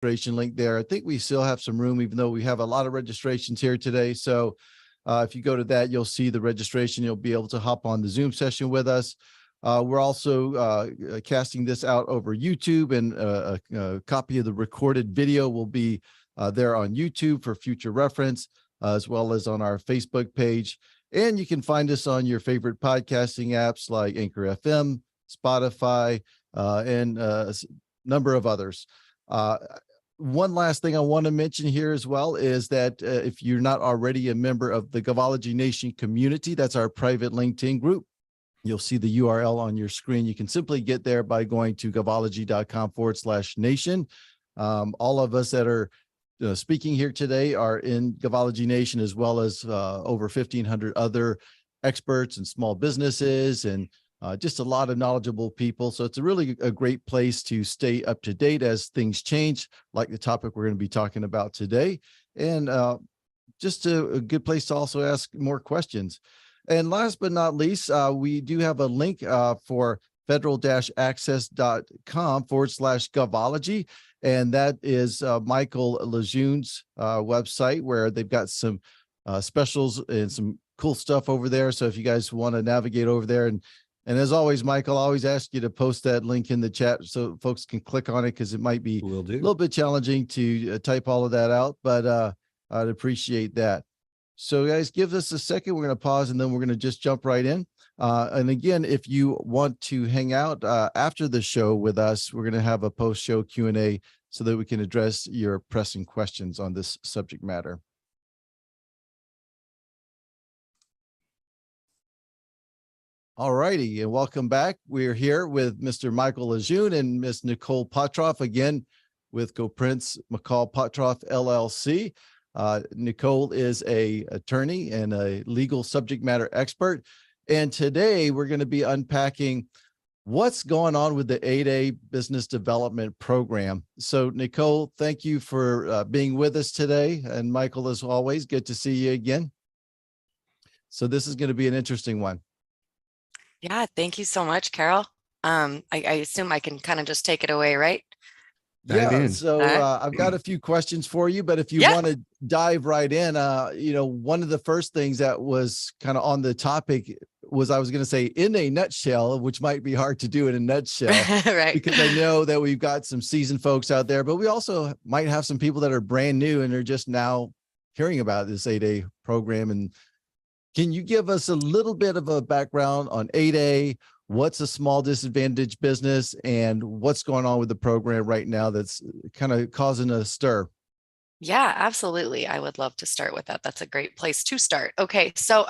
registration link there. I think we still have some room, even though we have a lot of registrations here today. So if you go to that, you'll see the registration. You'll be able to hop on the Zoom session with us. We're also casting this out over YouTube, and a copy of the recorded video will be there on YouTube for future reference, as well as on our Facebook page. And you can find us on your favorite podcasting apps like Anchor FM, Spotify, and a number of others. One last thing I want to mention here as well is that if you're not already a member of the Gavology Nation community, that's our private LinkedIn group. You'll see the URL on your screen. You can simply get there by going to gavology.com/nation. All of us that are speaking here today are in Gavology Nation, as well as over 1,500 other experts and small businesses, and just a lot of knowledgeable people. So it's a great place to stay up to date as things change, like the topic we're going to be talking about today. And just a good place to also ask more questions. And last but not least, we do have a link for federal-access.com/Gavology. And that is Michael Lejeune's website, where they've got some specials and some cool stuff over there. So if you guys want to navigate over there, and as always, Michael, I always ask you to post that link in the chat so folks can click on it, because it might be a little bit challenging to type all of that out, but I'd appreciate that. So guys, give us a second. We're going to pause, and then we're going to just jump right in. And again, if you want to hang out after the show with us, we're going to have a post-show Q&A so that we can address your pressing questions on this subject matter. All righty, and welcome back. We're here with Mr. Michael Lejeune and Ms. Nicole Potroff, again with GoPrince McCall Potroff LLC. Nicole is an attorney and a legal subject matter expert. And today we're going to be unpacking what's going on with the 8A Business Development Program. So Nicole, thank you for being with us today. And Michael, as always, good to see you again. So this is going to be an interesting one. Yeah, thank you so much, Carol. I assume I can kind of just take it away, right? Yeah, so I've got a few questions for you, but if you want to dive right in, one of the first things that was kind of on the topic was, I was going to say in a nutshell, which might be hard to do in a nutshell, right? Because I know that we've got some seasoned folks out there, but we also might have some people that are brand new and are just now hearing about this 8A program. And can you give us a little bit of a background on 8A? What's a small disadvantaged business, and what's going on with the program right now that's kind of causing a stir? Yeah, absolutely. I would love to start with that. That's a great place to start. Okay, so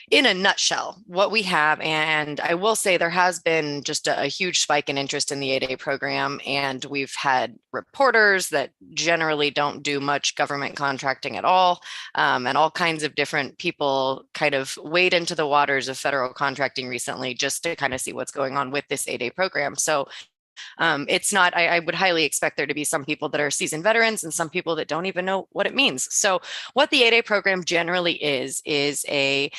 in a nutshell, what we have, and I will say there has been just a huge spike in interest in the 8A program, and we've had reporters that generally don't do much government contracting at all, and all kinds of different people kind of wade into the waters of federal contracting recently just to kind of see what's going on with this 8A program. So it's not, I would highly expect there to be some people that are seasoned veterans and some people that don't even know what it means. So what the 8A program generally is a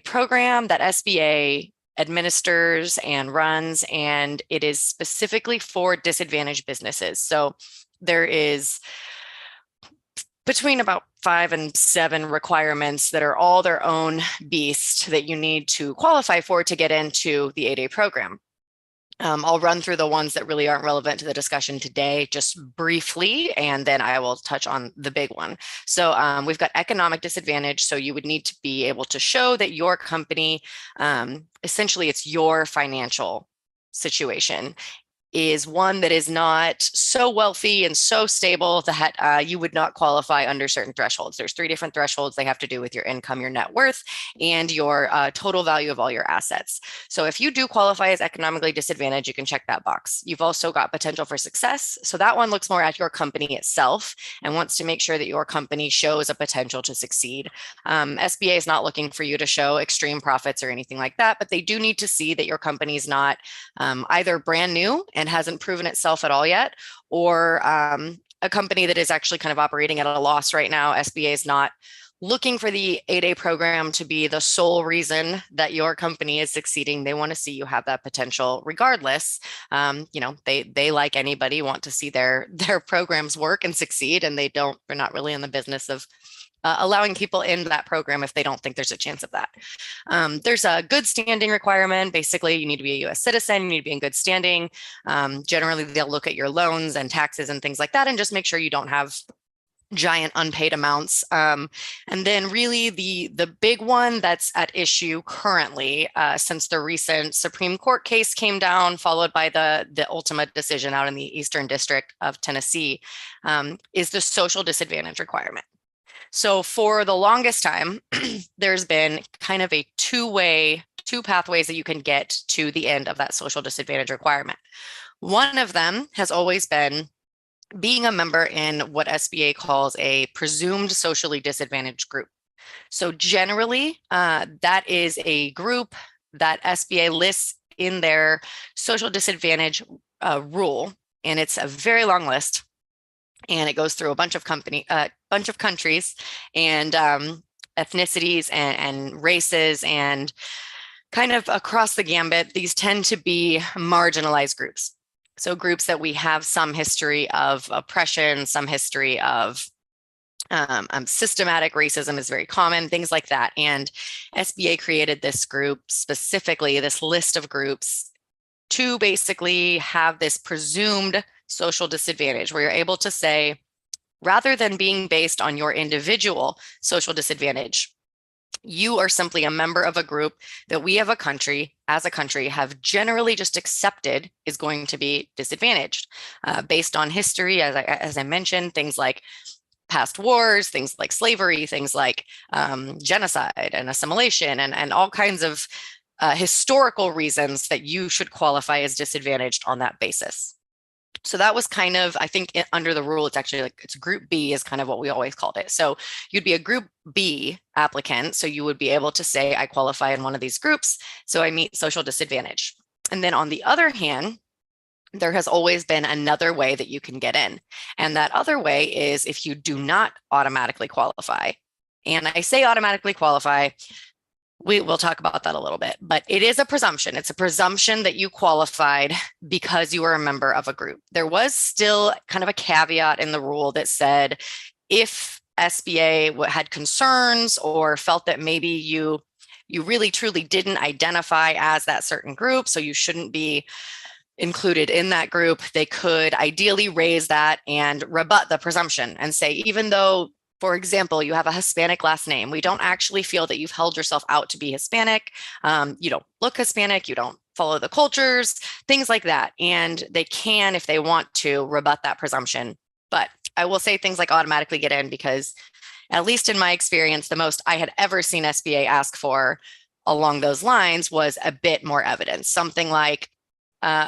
program that SBA administers and runs, and it is specifically for disadvantaged businesses. So there is between about 5 and 7 requirements that are all their own beast that you need to qualify for to get into the 8A program. I'll run through the ones that really aren't relevant to the discussion today just briefly, and then I will touch on the big one. So we've got economic disadvantage. So you would need to be able to show that your company, essentially it's your financial situation, is one that is not so wealthy and so stable that you would not qualify under certain thresholds. There's 3 different thresholds. They have to do with your income, your net worth, and your total value of all your assets. So if you do qualify as economically disadvantaged, you can check that box. You've also got potential for success. So that one looks more at your company itself and wants to make sure that your company shows a potential to succeed. SBA is not looking for you to show extreme profits or anything like that, but they do need to see that your company is not either brand new and hasn't proven itself at all yet, or a company that is actually kind of operating at a loss right now. SBA is not looking for the 8A program to be the sole reason that your company is succeeding. They want to see you have that potential regardless. They like anybody want to see their programs work and succeed, and they're not really in the business of allowing people in that program if they don't think there's a chance of that. There's a good standing requirement. Basically, you need to be a US citizen, you need to be in good standing. Generally, they'll look at your loans and taxes and things like that and just make sure you don't have giant unpaid amounts. And then really the big one that's at issue currently, since the recent Supreme Court case came down, followed by the ultimate decision out in the Eastern District of Tennessee, is the social disadvantage requirement. So for the longest time, there's been kind of a two pathways that you can get to the end of that social disadvantage requirement. One of them has always been being a member in what SBA calls a presumed socially disadvantaged group. So generally, that is a group that SBA lists in their social disadvantage rule, and it's a very long list. And it goes through a bunch of countries and ethnicities and races, and kind of across the gambit, these tend to be marginalized groups. So groups that we have some history of oppression, some history of systematic racism is very common, things like that. And SBA created this group, specifically this list of groups, to basically have this presumed social disadvantage where you're able to say, rather than being based on your individual social disadvantage, you are simply a member of a group that we as a country have generally just accepted is going to be disadvantaged based on history, as I mentioned, things like past wars, things like slavery, things like genocide and assimilation, and all kinds of historical reasons that you should qualify as disadvantaged on that basis. So that was kind of, I think under the rule, it's actually it's group B is kind of what we always called it. So you'd be a group B applicant. So you would be able to say, I qualify in one of these groups, so I meet social disadvantage. And then on the other hand, there has always been another way that you can get in. And that other way is if you do not automatically qualify. And I say automatically qualify, we will talk about that a little bit, but it is a presumption. It's a presumption that you qualified because you were a member of a group. There was still kind of a caveat in the rule that said, if SBA had concerns or felt that maybe you really truly didn't identify as that certain group, so you shouldn't be included in that group, they could ideally raise that and rebut the presumption and say, even though, for example, you have a Hispanic last name, we don't actually feel that you've held yourself out to be Hispanic. You don't look Hispanic, you don't follow the cultures, things like that. And they can, if they want to, rebut that presumption. But I will say things like automatically get in because, at least in my experience, the most I had ever seen SBA ask for along those lines was a bit more evidence. Something like,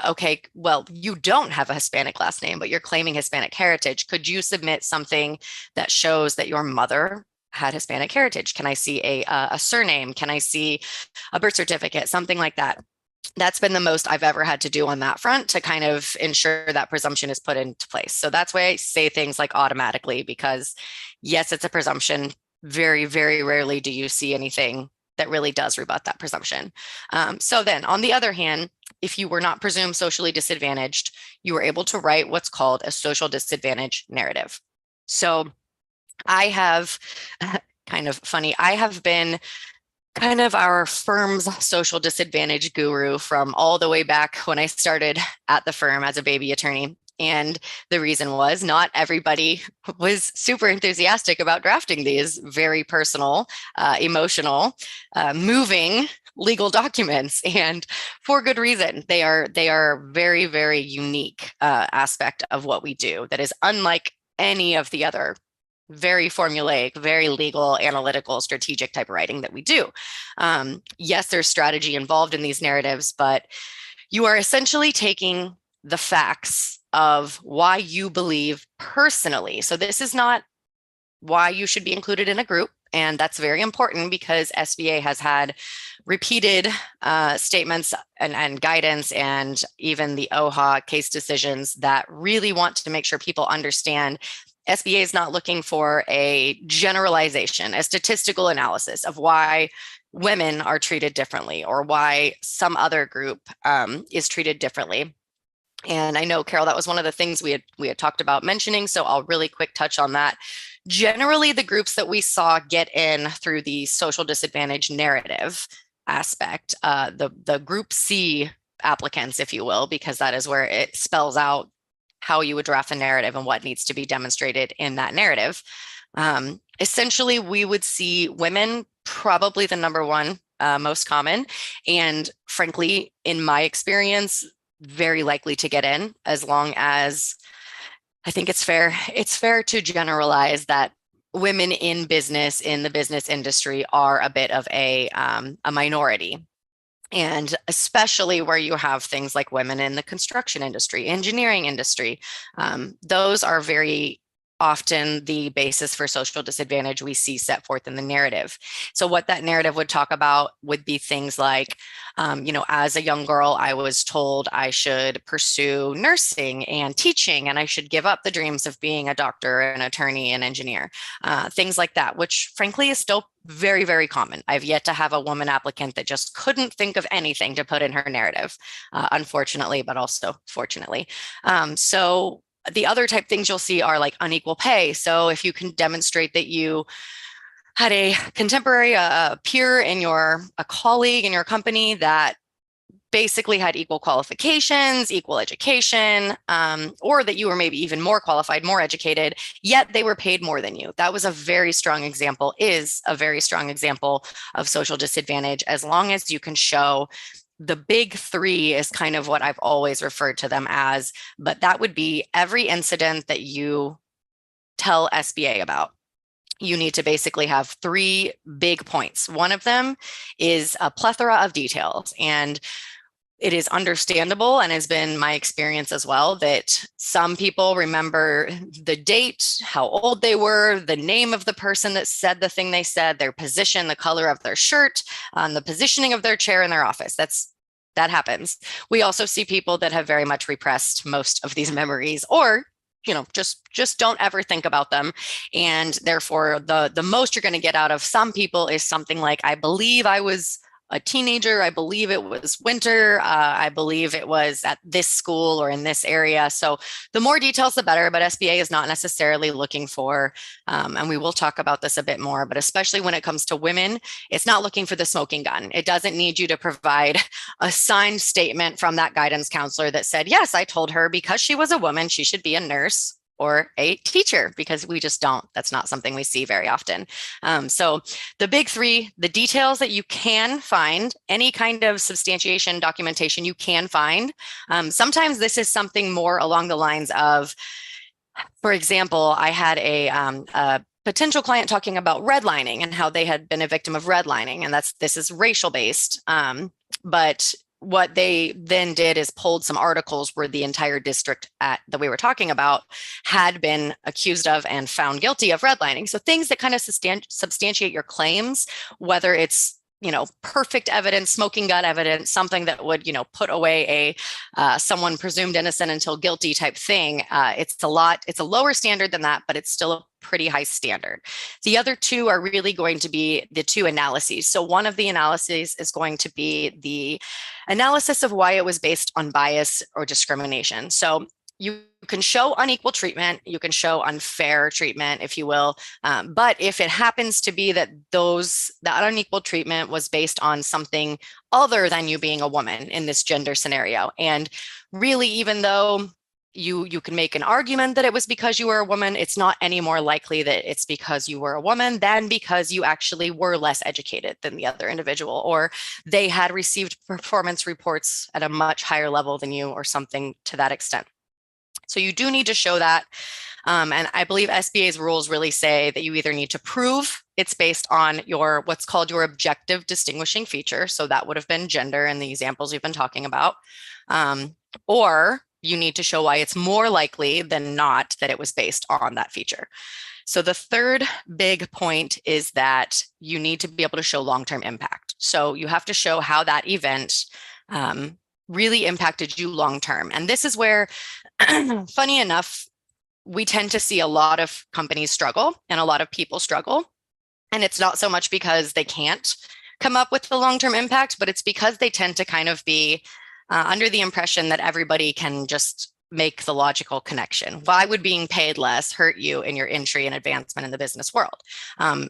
okay, well, you don't have a Hispanic last name, but you're claiming Hispanic heritage. Could you submit something that shows that your mother had Hispanic heritage? Can I see a surname? Can I see a birth certificate? Something like that. That's been the most I've ever had to do on that front to kind of ensure that presumption is put into place. So that's why I say things like automatically, because yes, it's a presumption. Very, very rarely do you see anything that really does rebut that presumption. So then on the other hand, if you were not presumed socially disadvantaged, you were able to write what's called a social disadvantage narrative. So I have kind of funny, I have been kind of our firm's social disadvantage guru from all the way back when I started at the firm as a baby attorney. And the reason was not everybody was super enthusiastic about drafting these very personal, emotional, moving legal documents, and for good reason. They are very, very unique aspect of what we do that is unlike any of the other very formulaic, very legal, analytical, strategic type of writing that we do. Yes, there's strategy involved in these narratives, but you are essentially taking the facts of why you believe personally. So this is not why you should be included in a group. And that's very important because SBA has had repeated statements and guidance, and even the OHA case decisions that really want to make sure people understand SBA is not looking for a generalization, a statistical analysis of why women are treated differently or why some other group is treated differently. And I know, Carol, that was one of the things we had talked about mentioning, so I'll really quick touch on that. Generally, the groups that we saw get in through the social disadvantage narrative aspect, the Group C applicants, if you will, because that is where it spells out how you would draft a narrative and what needs to be demonstrated in that narrative. Essentially, we would see women, probably the number one most common, and frankly, in my experience, very likely to get in, as long as I think it's fair to generalize that women in business, in the business industry, are a bit of a minority. And especially where you have things like women in the construction industry, engineering industry, those are very often the basis for social disadvantage we see set forth in the narrative. So what that narrative would talk about would be things like, as a young girl, I was told I should pursue nursing and teaching, and I should give up the dreams of being a doctor, an attorney, an engineer, things like that, which frankly is still very, very common. I've yet to have a woman applicant that just couldn't think of anything to put in her narrative, unfortunately, but also fortunately. So the other type things you'll see are like unequal pay. So if you can demonstrate that you had a contemporary, a peer in a colleague in your company that basically had equal qualifications, equal education, or that you were maybe even more qualified, more educated, yet they were paid more than you. That was a very strong example, is a very strong example of social disadvantage, as long as you can show the big three is kind of what I've always referred to them as, but that would be every incident that you tell SBA about. You need to basically have three big points. One of them is a plethora of details, and it is understandable, and has been my experience as well, that some people remember the date, how old they were, the name of the person that said the thing they said, their position, the color of their shirt, the positioning of their chair in their office. That happens. We also see people that have very much repressed most of these memories, or just don't ever think about them. And therefore, the most you're going to get out of some people is something like, I believe I was a teenager. I believe it was winter. I believe it was at this school or in this area. So the more details, the better. But SBA is not necessarily looking for, and we will talk about this a bit more, but especially when it comes to women, it's not looking for the smoking gun. It doesn't need you to provide a signed statement from that guidance counselor that said, yes, I told her because she was a woman, she should be a nurse or a teacher, because we just don't. That's not something we see very often. So the big three, the details that you can find, any kind of substantiation, documentation you can find. Sometimes this is something more along the lines of, for example, I had a potential client talking about redlining and how they had been a victim of redlining, and this is racial based. But what they then did is pulled some articles where the entire district that we were talking about had been accused of and found guilty of redlining. So things that kind of substantiate your claims, whether it's perfect evidence, smoking gun evidence, something that would put away someone presumed innocent until guilty type thing. It's a lower standard than that, but it's still a pretty high standard. The other two are really going to be the two analyses. So one of the analyses is going to be the analysis of why it was based on bias or discrimination. So you can show unequal treatment, you can show unfair treatment, if you will. But if it happens to be that that unequal treatment was based on something other than you being a woman in this gender scenario, and really, even though you can make an argument that it was because you were a woman, it's not any more likely that it's because you were a woman than because you actually were less educated than the other individual, or they had received performance reports at a much higher level than you, or something to that extent. So you do need to show that. And I believe SBA's rules really say that you either need to prove it's based on what's called your objective distinguishing feature. So that would have been gender in the examples we've been talking about. Or you need to show why it's more likely than not that it was based on that feature. So the third big point is that you need to be able to show long-term impact. So you have to show how that event really impacted you long-term. And this is where, funny enough, we tend to see a lot of companies struggle and a lot of people struggle. And it's not so much because they can't come up with the long-term impact, but it's because they tend to kind of be under the impression that everybody can just make the logical connection. Why would being paid less hurt you in your entry and advancement in the business world?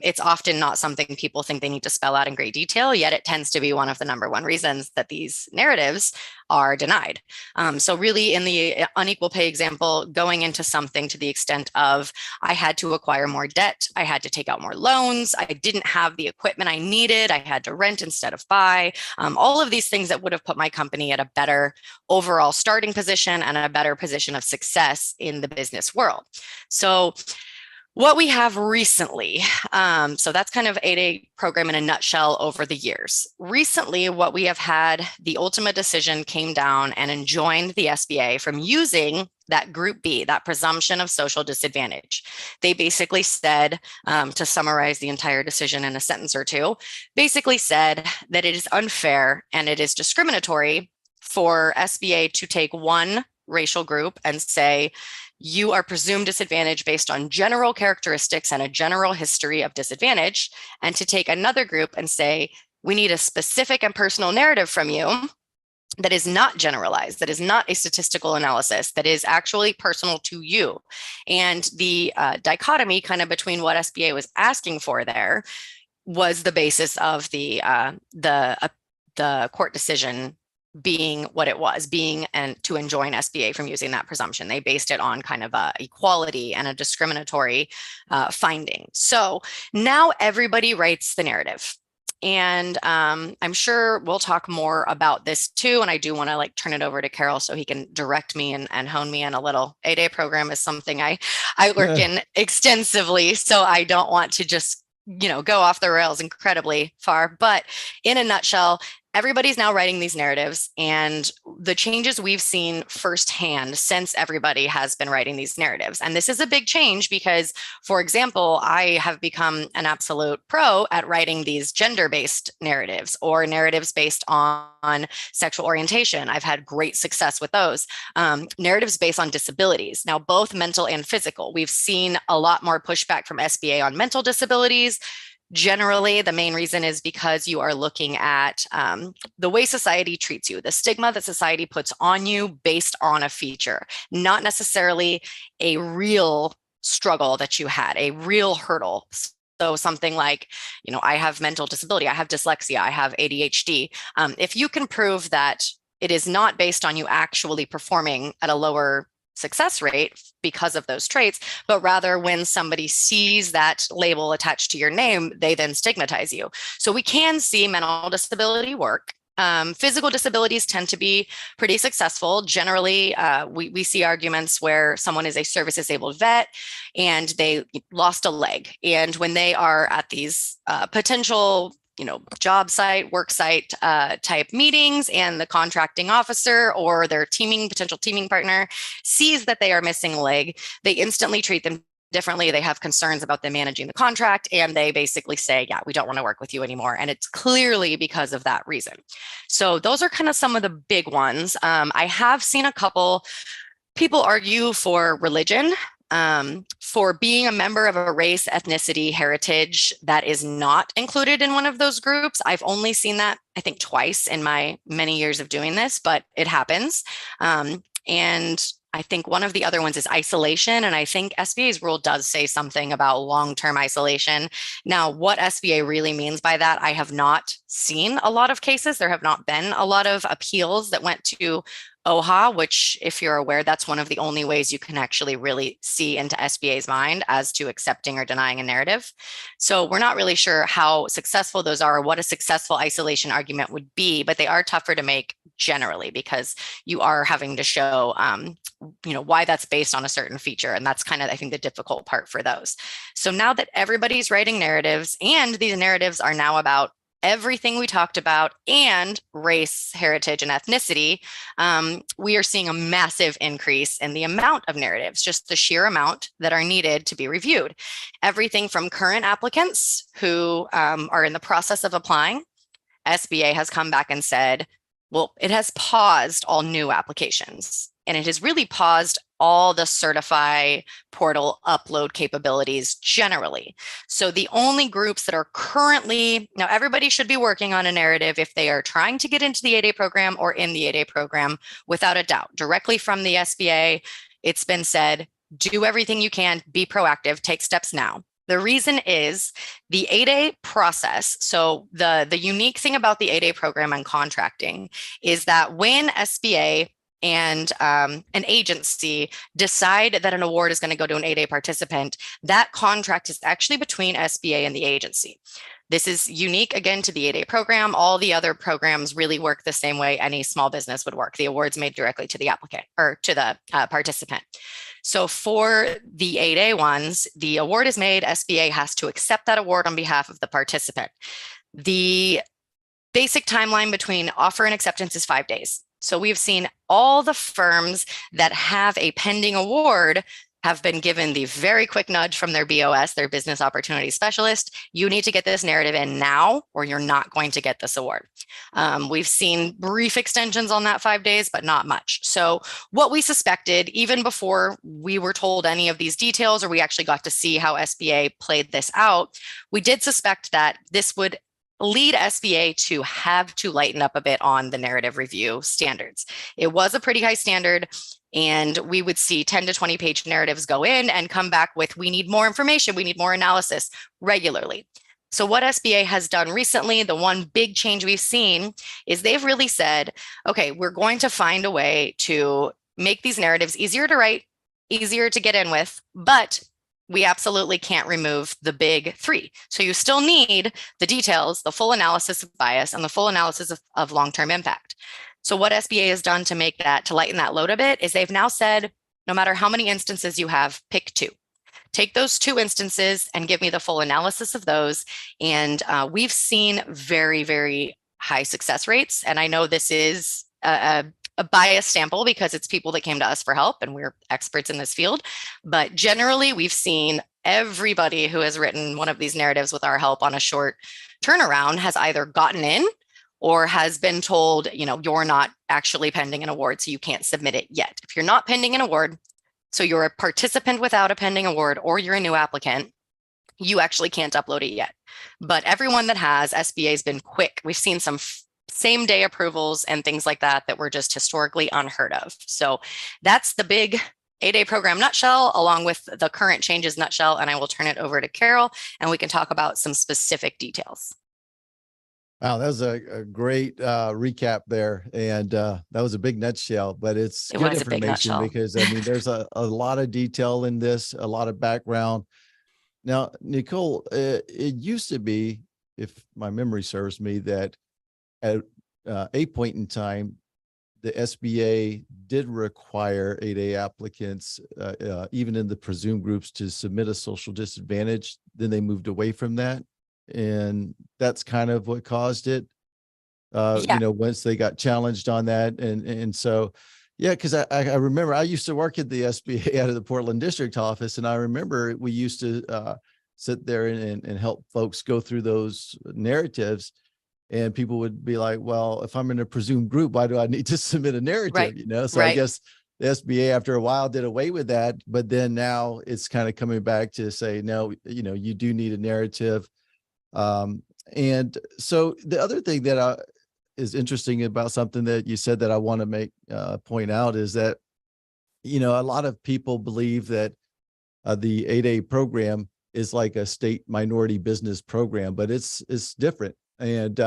It's often not something people think they need to spell out in great detail, yet it tends to be one of the number one reasons that these narratives are denied. So really in the unequal pay example, going into something to the extent of, I had to acquire more debt, I had to take out more loans, I didn't have the equipment I needed, I had to rent instead of buy, all of these things that would have put my company at a better overall starting position and a better position of success in the business world. So what we have recently, so that's kind of 8A program in a nutshell over the years. Recently, what we have had, the ultimate decision came down and enjoined the SBA from using that group B, that presumption of social disadvantage. They basically said, to summarize the entire decision in a sentence or two, basically said that it is unfair and it is discriminatory for SBA to take one racial group and say, you are presumed disadvantaged based on general characteristics and a general history of disadvantage, and to take another group and say, we need a specific and personal narrative from you that is not generalized, that is not a statistical analysis, that is actually personal to you. And the dichotomy kind of between what SBA was asking for there was the basis of the court decision being what it was, being and to enjoin SBA from using that presumption. They based it on kind of a equality and a discriminatory finding. So now everybody writes the narrative. And I'm sure we'll talk more about this too. And I do want to like turn it over to Carol so he can direct me and hone me in a little. 8A program is something I work in extensively. So I don't want to just, go off the rails incredibly far. But in a nutshell, everybody's now writing these narratives, and the changes we've seen firsthand since everybody has been writing these narratives. And this is a big change because, for example, I have become an absolute pro at writing these gender-based narratives or narratives based on sexual orientation. I've had great success with those. Narratives based on disabilities, now both mental and physical. We've seen a lot more pushback from SBA on mental disabilities. Generally, the main reason is because you are looking at the way society treats you, the stigma that society puts on you based on a feature, not necessarily a real struggle that you had, a real hurdle. So something like, I have mental disability, I have dyslexia, I have ADHD. If you can prove that it is not based on you actually performing at a lower success rate because of those traits, but rather when somebody sees that label attached to your name, they then stigmatize you. So we can see mental disability work. Physical disabilities tend to be pretty successful. Generally, we see arguments where someone is a service disabled vet and they lost a leg. And when they are at these potential job site, work site type meetings, and the contracting officer or their potential teaming partner sees that they are missing a leg, they instantly treat them differently. They have concerns about them managing the contract, and they basically say, yeah, we don't want to work with you anymore. And it's clearly because of that reason. So those are kind of some of the big ones. I have seen a couple people argue for religion. For being a member of a race, ethnicity, heritage that is not included in one of those groups. I've only seen that, I think, twice in my many years of doing this, but it happens. And I think one of the other ones is isolation. And I think SBA's rule does say something about long-term isolation. Now, what SBA really means by that, I have not seen a lot of cases. There have not been a lot of appeals that went to OHA, which, if you're aware, that's one of the only ways you can actually really see into SBA's mind as to accepting or denying a narrative. So we're not really sure how successful those are or what a successful isolation argument would be, but they are tougher to make generally because you are having to show, why that's based on a certain feature. And that's kind of, I think, the difficult part for those. So now that everybody's writing narratives, and these narratives are now about everything we talked about and race, heritage, and ethnicity, we are seeing a massive increase in the amount of narratives, just the sheer amount that are needed to be reviewed. Everything from current applicants who are in the process of applying. SBA has come back and said, well, it has paused all new applications. And it has really paused all the certify portal upload capabilities generally. So the only groups that are currently, now everybody should be working on a narrative if they are trying to get into the 8A program or in the 8A program, without a doubt, directly from the SBA. It's been said, do everything you can, be proactive, take steps now. The reason is the 8A process. So the unique thing about the 8A program and contracting is that when SBA and an agency decide that an award is going to go to an 8A participant, that contract is actually between SBA and the agency. This is unique, again, to the 8A program. All the other programs really work the same way any small business would work. The award's made directly to the applicant or to the participant. So for the 8A ones, the award is made, SBA has to accept that award on behalf of the participant. The basic timeline between offer and acceptance is 5 days. So we've seen all the firms that have a pending award have been given the very quick nudge from their BOS, their business opportunity specialist. You need to get this narrative in now, or you're not going to get this award. We've seen brief extensions on that 5 days, but not much. So what we suspected, even before we were told any of these details, or we actually got to see how SBA played this out, we did suspect that this would lead SBA to have to lighten up a bit on the narrative review standards. It was a pretty high standard, and we would see 10 to 20 page narratives go in and come back with, we need more information, we need more analysis regularly. So what SBA has done recently, the one big change we've seen is they've really said, okay, we're going to find a way to make these narratives easier to write, easier to get in with, but we absolutely can't remove the big three. So you still need the details, the full analysis of bias, and the full analysis of long-term impact. So what SBA has done to make that, to lighten that load a bit, is they've now said, no matter how many instances you have, pick 2. Take those 2 instances and give me the full analysis of those. And we've seen very, very high success rates. And I know this is a biased sample because it's people that came to us for help and we're experts in this field. But generally, we've seen everybody who has written one of these narratives with our help on a short turnaround has either gotten in or has been told, you're not actually pending an award, so you can't submit it yet. If you're not pending an award, so you're a participant without a pending award, or you're a new applicant, you actually can't upload it yet. But everyone that has, SBA has been quick. We've seen some same day approvals and things like that were just historically unheard of. So that's the big 8A program nutshell, along with the current changes nutshell. And I will turn it over to Carol and we can talk about some specific details. Wow, that was a great recap there. And that was a big nutshell, but it's good information because I mean, there's a lot of detail in this, a lot of background. Now, Nicole, it used to be, if my memory serves me, that at a point in time, the SBA did require 8A applicants, even in the presumed groups, to submit a social disadvantage. Then they moved away from that. And that's kind of what caused it, once they got challenged on that. And so, yeah, because I remember I used to work at the SBA out of the Portland district office. And I remember we used to sit there and help folks go through those narratives. And people would be like, well, if I'm in a presumed group, why do I need to submit a narrative? Right. So right. I guess the SBA after a while did away with that. But then now it's kind of coming back to say, no, you do need a narrative. And so the other thing that is interesting about something that you said that I want to make point out is that, a lot of people believe that the 8A program is like a state minority business program, but it's different. And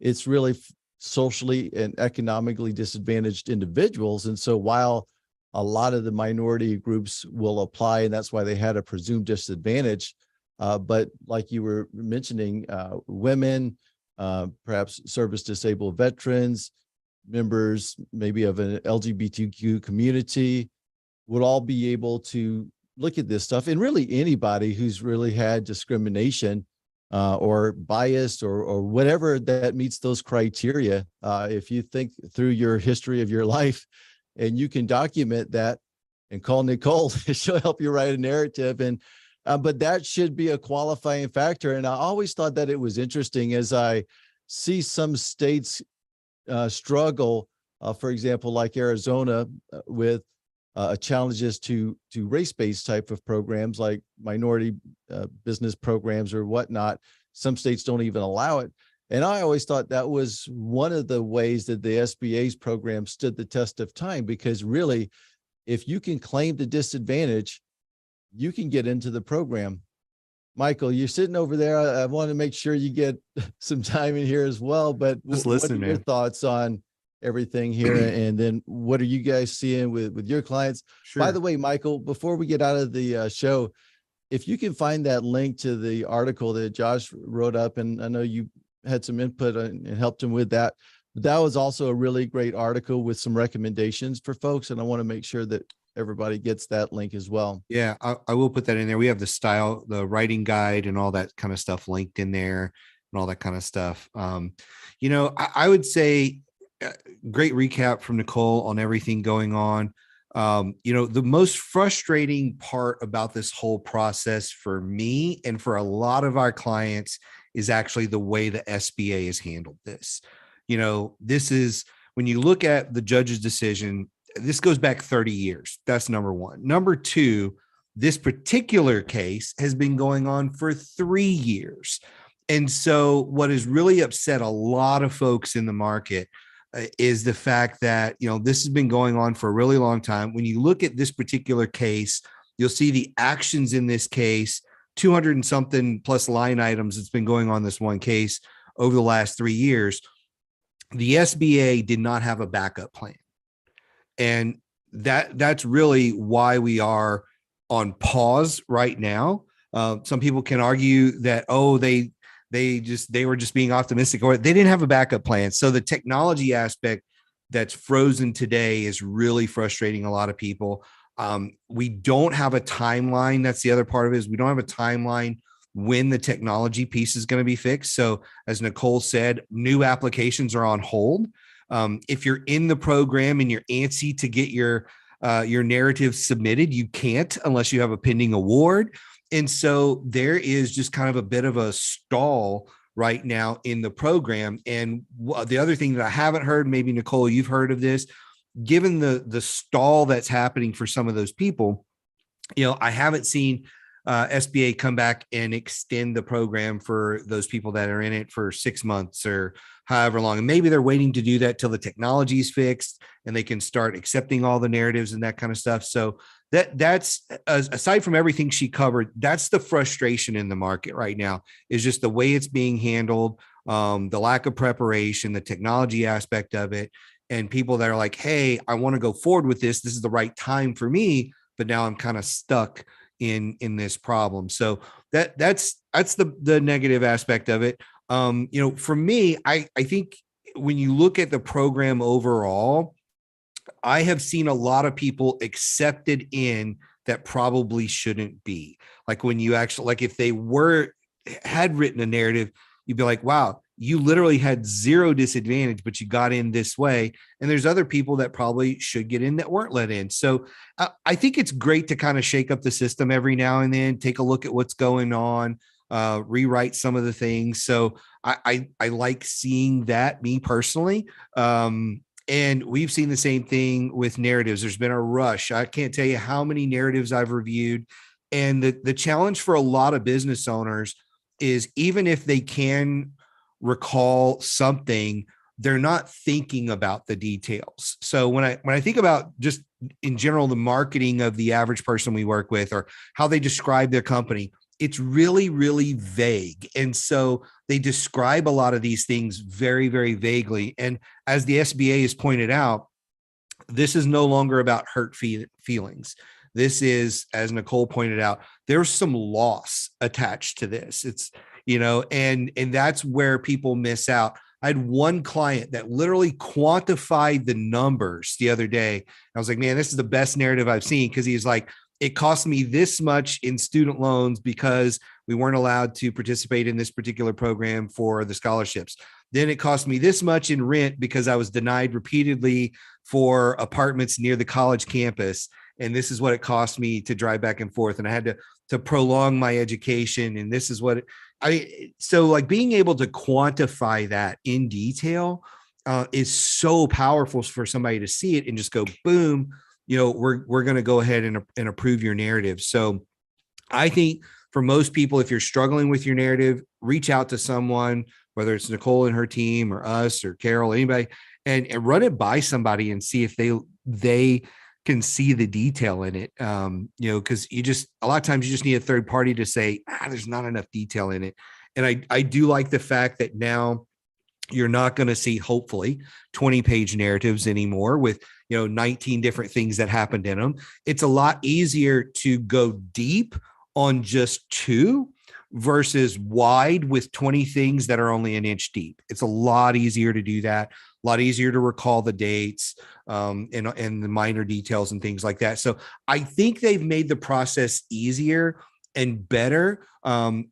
it's really socially and economically disadvantaged individuals. And so while a lot of the minority groups will apply, and that's why they had a presumed disadvantage, but like you were mentioning, women, perhaps service disabled veterans, members maybe of an LGBTQ community would all be able to look at this stuff. And really anybody who's really had discrimination or biased or whatever that meets those criteria. If you think through your history of your life and you can document that and call Nicole, she'll help you write a narrative. And but that should be a qualifying factor. And I always thought that it was interesting as I see some states struggle, for example, like Arizona with challenges to race-based type of programs like minority business programs or whatnot. Some states don't even allow it. And I always thought that was one of the ways that the SBA's program stood the test of time, because really, if you can claim the disadvantage, you can get into the program. Michael, you're sitting over there. I want to make sure you get some time in here as well, but Just what listen, are your man. thoughts on everything here? And then what are you guys seeing with your clients? Sure. By the way, Michael, before we get out of the show, if you can find that link to the article that Josh wrote up, and I know you had some input and helped him with that, but that was also a really great article with some recommendations for folks. And I want to make sure that everybody gets that link as well. Yeah, I will put that in there. We have the writing guide and all that kind of stuff linked in there and all that kind of stuff. I would say great recap from Nicole on everything going on. The most frustrating part about this whole process for me and for a lot of our clients is actually the way the SBA has handled this. This is, when you look at the judge's decision, this goes back 30 years. That's number one. Number two, this particular case has been going on for 3 years. And so what has really upset a lot of folks in the market is the fact that, this has been going on for a really long time. When you look at this particular case, you'll see the actions in this case, 200 and something plus line items that's been going on this one case over the last 3 years. The SBA did not have a backup plan. And that's really why we are on pause right now. Some people can argue that, they were just being optimistic, or they didn't have a backup plan. So the technology aspect that's frozen today is really frustrating a lot of people. We don't have a timeline. That's the other part of it, is we don't have a timeline when the technology piece is going to be fixed. So as Nicole said, new applications are on hold. If you're in the program and you're antsy to get your narrative submitted, you can't unless you have a pending award. And so there is just kind of a bit of a stall right now in the program. And the other thing that I haven't heard, maybe Nicole, you've heard of this, given the stall that's happening for some of those people, I haven't seen SBA come back and extend the program for those people that are in it for 6 months or however long. And maybe they're waiting to do that till the technology is fixed and they can start accepting all the narratives and that kind of stuff. So that's aside from everything she covered, that's the frustration in the market right now, is just the way it's being handled, the lack of preparation, the technology aspect of it, and people that are like, hey, I want to go forward with this. This is the right time for me, but now I'm kind of stuck in this problem. So that's the negative aspect of it. For me, I think when you look at the program overall, I have seen a lot of people accepted in that probably shouldn't be. Like when you actually, like if they had written a narrative, you'd be like, wow, you literally had zero disadvantage, but you got in this way. And there's other people that probably should get in that weren't let in. So I think it's great to kind of shake up the system every now and then, take a look at what's going on, rewrite some of the things. So I like seeing that, me personally. And we've seen the same thing with narratives. There's been a rush. I can't tell you how many narratives I've reviewed. And the challenge for a lot of business owners is, even if they can recall something, they're not thinking about the details. So when I think about just in general, the marketing of the average person we work with, or how they describe their company, it's really, really vague. And so they describe a lot of these things very, very vaguely. And as the SBA has pointed out, this is no longer about hurt feelings. This is, as Nicole pointed out, there's some loss attached to this. It's, and that's where people miss out. I had one client that literally quantified the numbers the other day. I was like, man, this is the best narrative I've seen, because he's like, it cost me this much in student loans because we weren't allowed to participate in this particular program for the scholarships. Then it cost me this much in rent because I was denied repeatedly for apartments near the college campus. And this is what it cost me to drive back and forth. And I had to prolong my education. And this is what so like being able to quantify that in detail is so powerful for somebody to see it and just go, boom, we're going to go ahead and approve your narrative. So I think for most people, if you're struggling with your narrative, reach out to someone, whether it's Nicole and her team or us or Carol, anybody, and run it by somebody and see if they can see the detail in it. Because a lot of times you just need a third party to say, there's not enough detail in it. And I do like the fact that now you're not going to see, hopefully, 20-page narratives anymore with 19 different things that happened in them. It's a lot easier to go deep on just 2 versus wide with 20 things that are only an inch deep. It's a lot easier to do that, a lot easier to recall the dates and the minor details and things like that. So I think they've made the process easier and better. I'm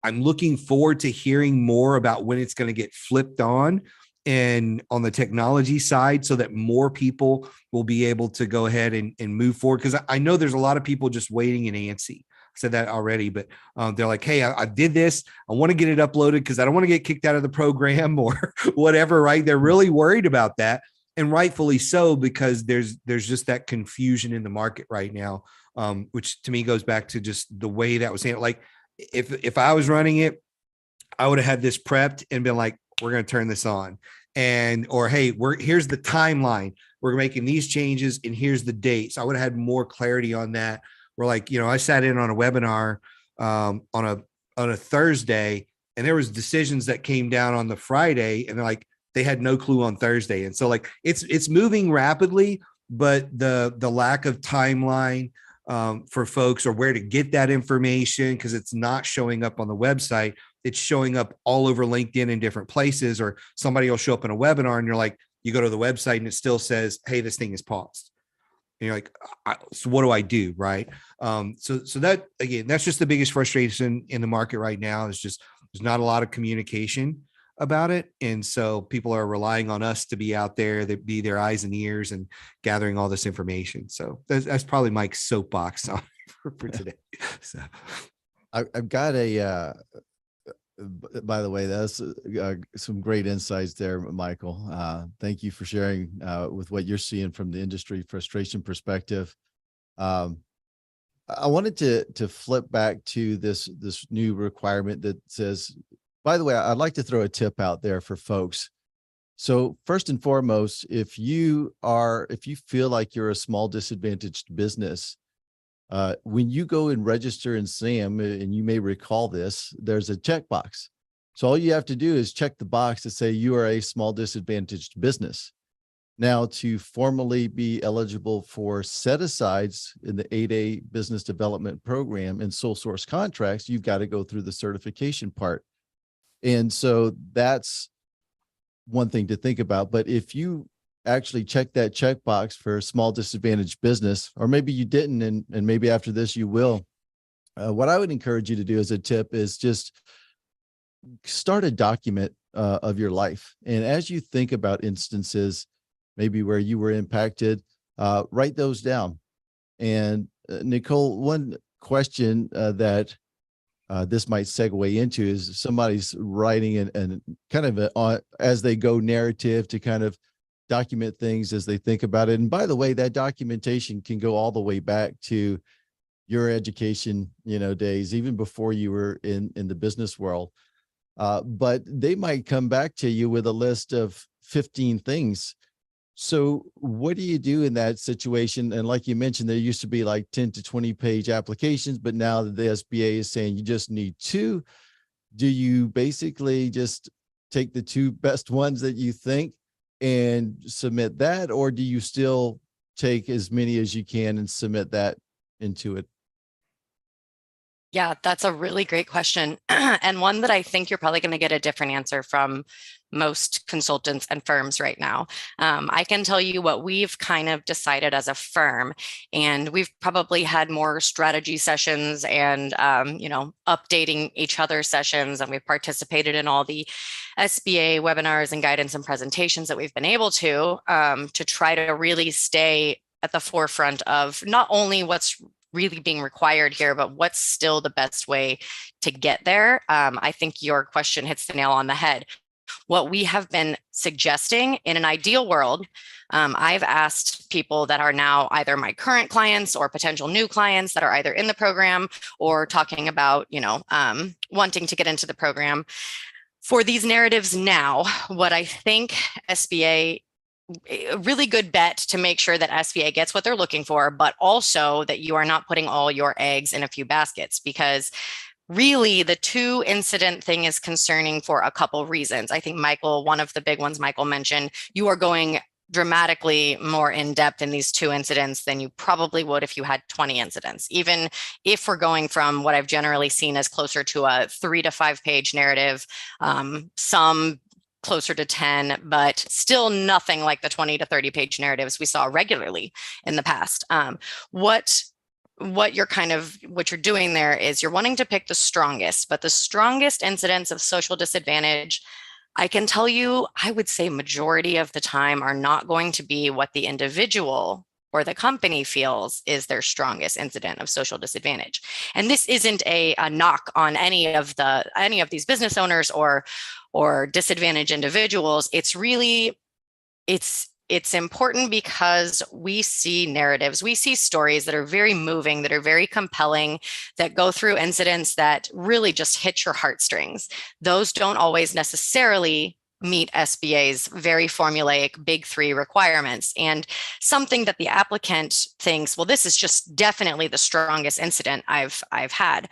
looking forward to hearing more about when it's going to get flipped on and on the technology side so that more people will be able to go ahead and move forward. Because I know there's a lot of people just waiting and antsy. I said that already, but they're like, hey, I did this. I want to get it uploaded because I don't want to get kicked out of the program or whatever, right? They're really worried about that. And rightfully so, because there's just that confusion in the market right now, which to me goes back to just the way that was handled. Like if I was running it, I would have had this prepped and been like, we're going to turn this on or, hey, here's the timeline. We're making these changes and here's the dates. I would have had more clarity on that. We're like, I sat in on a webinar on a Thursday and there was decisions that came down on the Friday and they're like, they had no clue on Thursday. And so like, it's moving rapidly, but the lack of timeline for folks or where to get that information, because it's not showing up on the website. It's showing up all over LinkedIn in different places, or somebody will show up in a webinar and you're like, you go to the website and it still says, hey, this thing is paused. And you're like, so what do I do? Right. So that, again, that's just the biggest frustration in the market right now is just, there's not a lot of communication about it. And so people are relying on us to be out there, to be their eyes and ears and gathering all this information. So that's probably Mike's soapbox on for today. So I've got by the way, that's some great insights there, Michael. Thank you for sharing with what you're seeing from the industry frustration perspective. I wanted to flip back to this new requirement that says, by the way, I'd like to throw a tip out there for folks. So first and foremost, if you feel like you're a small disadvantaged business, when you go and register in SAM, and you may recall this, there's a checkbox. So all you have to do is check the box to say you are a small disadvantaged business. Now, to formally be eligible for set-asides in the 8A business development program and sole source contracts, you've got to go through the certification part. And so that's one thing to think about. But if you actually check that checkbox for a small disadvantaged business, or maybe you didn't, and maybe after this you will, what I would encourage you to do as a tip is just start a document of your life. And as you think about instances, maybe where you were impacted, write those down. And Nicole, one question that this might segue into is somebody's writing and kind of as they go narrative to kind of document things as they think about it. And by the way, that documentation can go all the way back to your education, days, even before you were in the business world. But they might come back to you with a list of 15 things. So what do you do in that situation? And like you mentioned, there used to be like 10 to 20 page applications, but now the SBA is saying you just need 2. Do you basically just take the 2 best ones that you think and submit that, or do you still take as many as you can and submit that into it? Yeah, that's a really great question. And one that I think you're probably going to get a different answer from most consultants and firms right now. I can tell you what we've kind of decided as a firm, and we've probably had more strategy sessions and, updating each other's sessions. And we've participated in all the SBA webinars and guidance and presentations that we've been able to try to really stay at the forefront of not only what's really being required here, but what's still the best way to get there. I think your question hits the nail on the head. what we have been suggesting in an ideal world, I've asked people that are now either my current clients or potential new clients that are either in the program or talking about, wanting to get into the program. For these narratives now, what I think SBA, a really good bet to make sure that SBA gets what they're looking for, but also that you are not putting all your eggs in a few baskets, because really the 2-incident thing is concerning for a couple reasons. I think Michael, one of the big ones Michael mentioned, you are going dramatically more in depth in these 2 incidents than you probably would if you had 20 incidents. Even if we're going from what I've generally seen as closer to a 3 to 5 page narrative, some closer to 10, but still nothing like the 20 to 30 page narratives we saw regularly in the past. What you're doing there is you're wanting to pick the strongest, but the strongest incidents of social disadvantage, I can tell you, I would say majority of the time are not going to be what the individual or the company feels is their strongest incident of social disadvantage. And this isn't a knock on any of these business owners or disadvantaged individuals. It's really, it's important because we see narratives, we see stories that are very moving, that are very compelling, that go through incidents that really just hit your heartstrings. Those don't always necessarily meet SBA's very formulaic big 3 requirements. And something that the applicant thinks, well, this is just definitely the strongest incident I've had.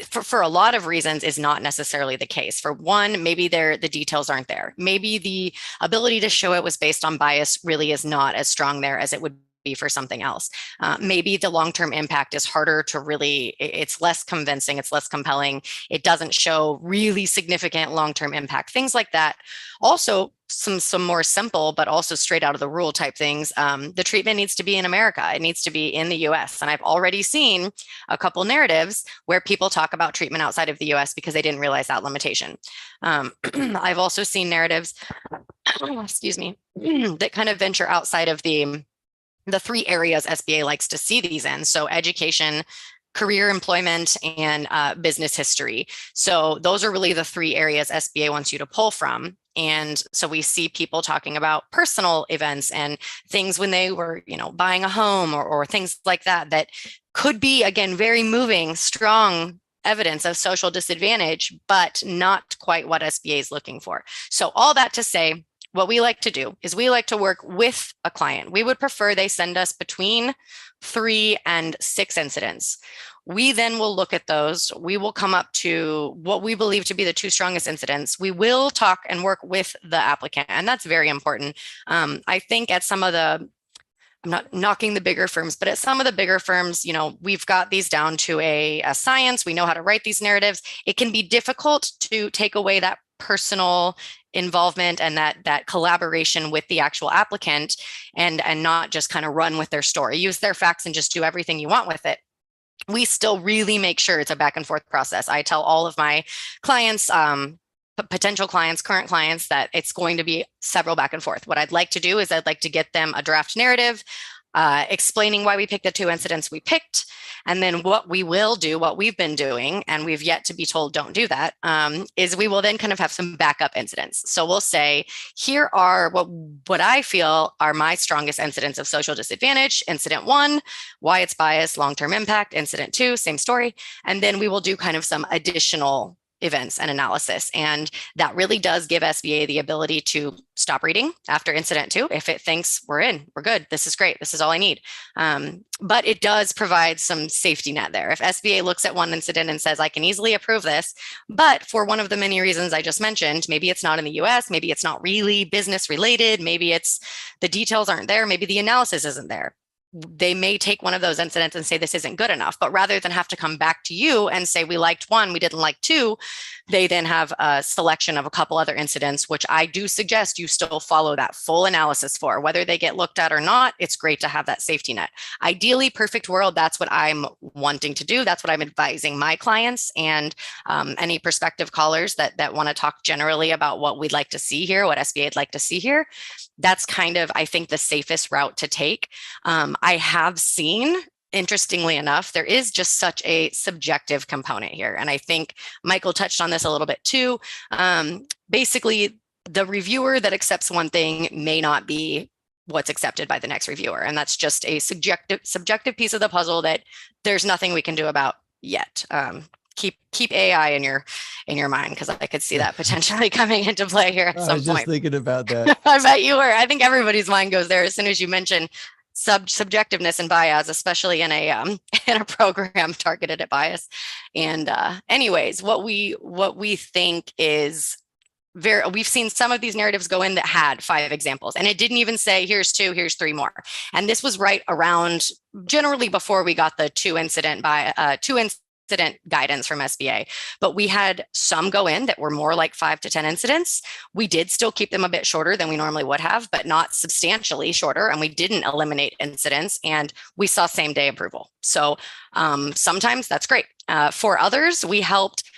For a lot of reasons is not necessarily the case. For one, maybe the details aren't there. Maybe the ability to show it was based on bias really is not as strong there as it would be for something else. Maybe the long-term impact is harder to really, it's less convincing, it's less compelling. It doesn't show really significant long-term impact, things like that. Also, some more simple, but also straight out of the rule type things. The treatment needs to be in America. It needs to be in the US. And I've already seen a couple narratives where people talk about treatment outside of the US because they didn't realize that limitation. I've also seen narratives, excuse me, that kind of venture outside of the 3 areas SBA likes to see these in. So education, career employment, and business history. So those are really the 3 areas SBA wants you to pull from. And so we see people talking about personal events and things when they were, buying a home or things like that, that could be, again, very moving, strong evidence of social disadvantage, but not quite what SBA is looking for. So all that to say, what we like to do is we like to work with a client. We would prefer they send us between 3 and 6 incidents. We then will look at those. We will come up to what we believe to be the 2 strongest incidents. We will talk and work with the applicant, and that's very important. I think at some of the, I'm not knocking the bigger firms, but at some of the bigger firms, we've got these down to a science. We know how to write these narratives. It can be difficult to take away that personal involvement and that collaboration with the actual applicant and not just kind of run with their story, use their facts and just do everything you want with it. We still really make sure it's a back and forth process. I tell all of my clients, potential clients, current clients, that it's going to be several back and forth. What I'd like to do is I'd like to get them a draft narrative, explaining why we picked the 2 incidents we picked. And then what we will do, what we've been doing, and we've yet to be told don't do that, is we will then kind of have some backup incidents. So we'll say, here are what I feel are my strongest incidents of social disadvantage. Incident 1, why it's biased, long-term impact. Incident 2, same story. And then we will do kind of some additional events and analysis. And that really does give SBA the ability to stop reading after incident 2. If it thinks we're good, this is great, this is all I need. But it does provide some safety net there. If SBA looks at one incident and says, I can easily approve this, but for one of the many reasons I just mentioned, maybe it's not in the US, maybe it's not really business related, maybe it's the details aren't there, maybe the analysis isn't there. They may take one of those incidents and say this isn't good enough, but rather than have to come back to you and say we liked 1, we didn't like 2, they then have a selection of a couple other incidents, which I do suggest you still follow that full analysis for. Whether they get looked at or not, it's great to have that safety net. Ideally, perfect world, that's what I'm wanting to do. That's what I'm advising my clients and any prospective callers that want to talk generally about what we'd like to see here, what SBA would like to see here. That's kind of, I think, the safest route to take. I have seen, interestingly enough, there is just such a subjective component here. And I think Michael touched on this a little bit too. But basically the reviewer that accepts one thing may not be what's accepted by the next reviewer. And that's just a subjective piece of the puzzle that there's nothing we can do about yet. Keep AI in your mind, because I could see that potentially coming into play here at some point. I was just thinking about that. I bet you were. I think everybody's mind goes there as soon as you mention subjectiveness and bias, especially in a in a program targeted at bias. And anyways, what we think is we've seen some of these narratives go in that had 5 examples, and it didn't even say here's 2, here's 3 more. And this was right around generally before we got the 2 incident guidance from SBA. But we had some go in that were more like 5 to 10 incidents. We did still keep them a bit shorter than we normally would have, but not substantially shorter. And we didn't eliminate incidents, and we saw same day approval. So sometimes that's great. For others, we helped.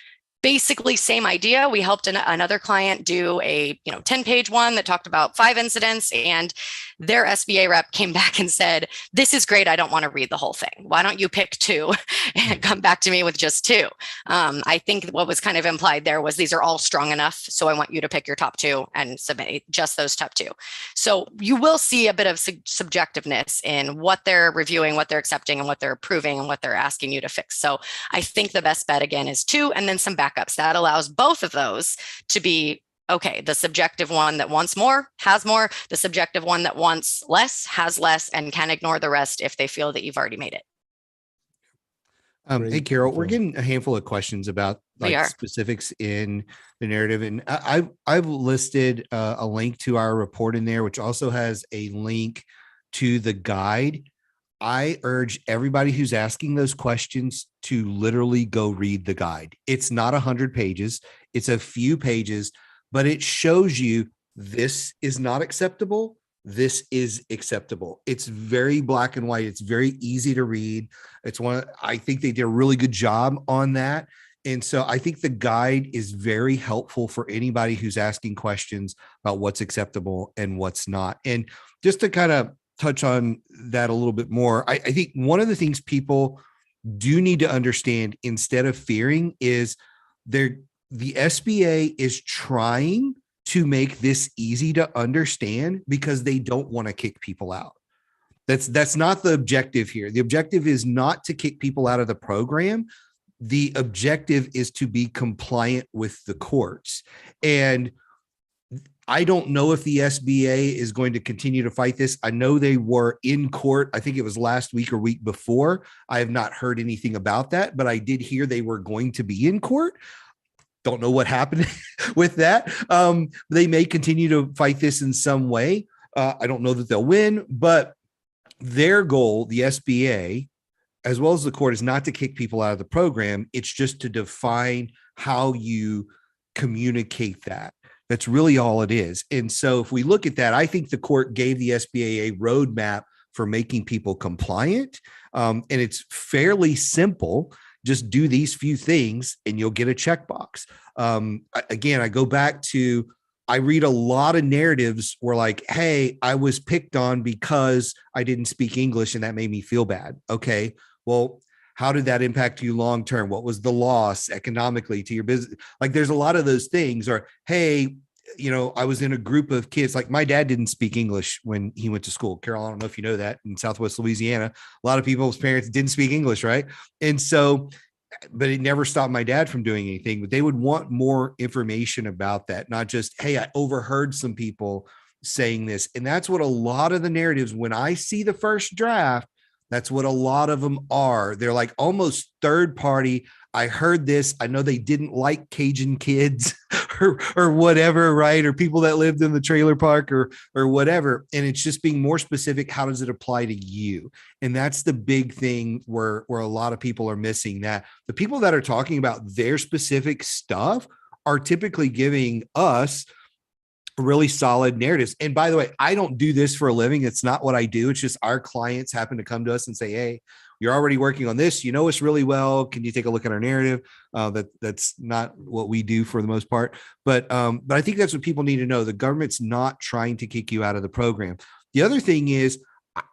Basically, same idea. We helped another client do a 10-page one that talked about 5 incidents, and their SBA rep came back and said, "This is great. I don't want to read the whole thing. Why don't you pick 2 and come back to me with just 2?" I think what was kind of implied there was these are all strong enough, so I want you to pick your top 2 and submit just those top 2. So you will see a bit of subjectiveness in what they're reviewing, what they're accepting, and what they're approving, and what they're asking you to fix. So I think the best bet again is 2, and then some backups. That allows both of those to be okay. The subjective one that wants more has more. The subjective one that wants less has less, and can ignore the rest if they feel that you've already made it. Hey, Carol, we're getting a handful of questions about specifics in the narrative, and I've listed a link to our report in there, which also has a link to the guide. I urge everybody who's asking those questions to literally go read the guide. It's not 100 pages. It's a few pages, but it shows you this is not acceptable. This is acceptable. It's very black and white. It's very easy to read. I think they did a really good job on that. And so I think the guide is very helpful for anybody who's asking questions about what's acceptable and what's not. And just to kind of touch on that a little bit more, I think one of the things people do need to understand instead of fearing is the SBA is trying to make this easy to understand because they don't want to kick people out. That's not the objective here. The objective is not to kick people out of the program. The objective is to be compliant with the courts. And I don't know if the SBA is going to continue to fight this. I know they were in court. I think it was last week or week before. I have not heard anything about that, but I did hear they were going to be in court. Don't know what happened with that. They may continue to fight this in some way. I don't know that they'll win, but their goal, the SBA, as well as the court, is not to kick people out of the program. It's just to define how you communicate that. That's really all it is. And so if we look at that, I think the court gave the SBA a roadmap for making people compliant. And it's fairly simple. Just do these few things and you'll get a checkbox. Again, I go back to, I read a lot of narratives where like, hey, I was picked on because I didn't speak English and that made me feel bad. Okay, well, how did that impact you long term? What was the loss economically to your business? Like there's a lot of those things. Or, hey, I was in a group of kids. Like my dad didn't speak English when he went to school. Carol, I don't know if you know that, in Southwest Louisiana, a lot of people's parents didn't speak English, right? And so, but it never stopped my dad from doing anything. But they would want more information about that, not just, hey, I overheard some people saying this. And that's what a lot of the narratives, when I see the first draft, that's what a lot of them are. They're like almost third party. I heard this. I know they didn't like Cajun kids or whatever, right? Or people that lived in the trailer park or whatever. And it's just being more specific. How does it apply to you? And that's the big thing where a lot of people are missing that. The people that are talking about their specific stuff are typically giving us really solid narratives. And by the way, I don't do this for a living. It's not what I do. It's just our clients happen to come to us and say, hey, you're already working on this. You know us really well. Can you take a look at our narrative? That's not what we do for the most part. But I think that's what people need to know. The government's not trying to kick you out of the program. The other thing is,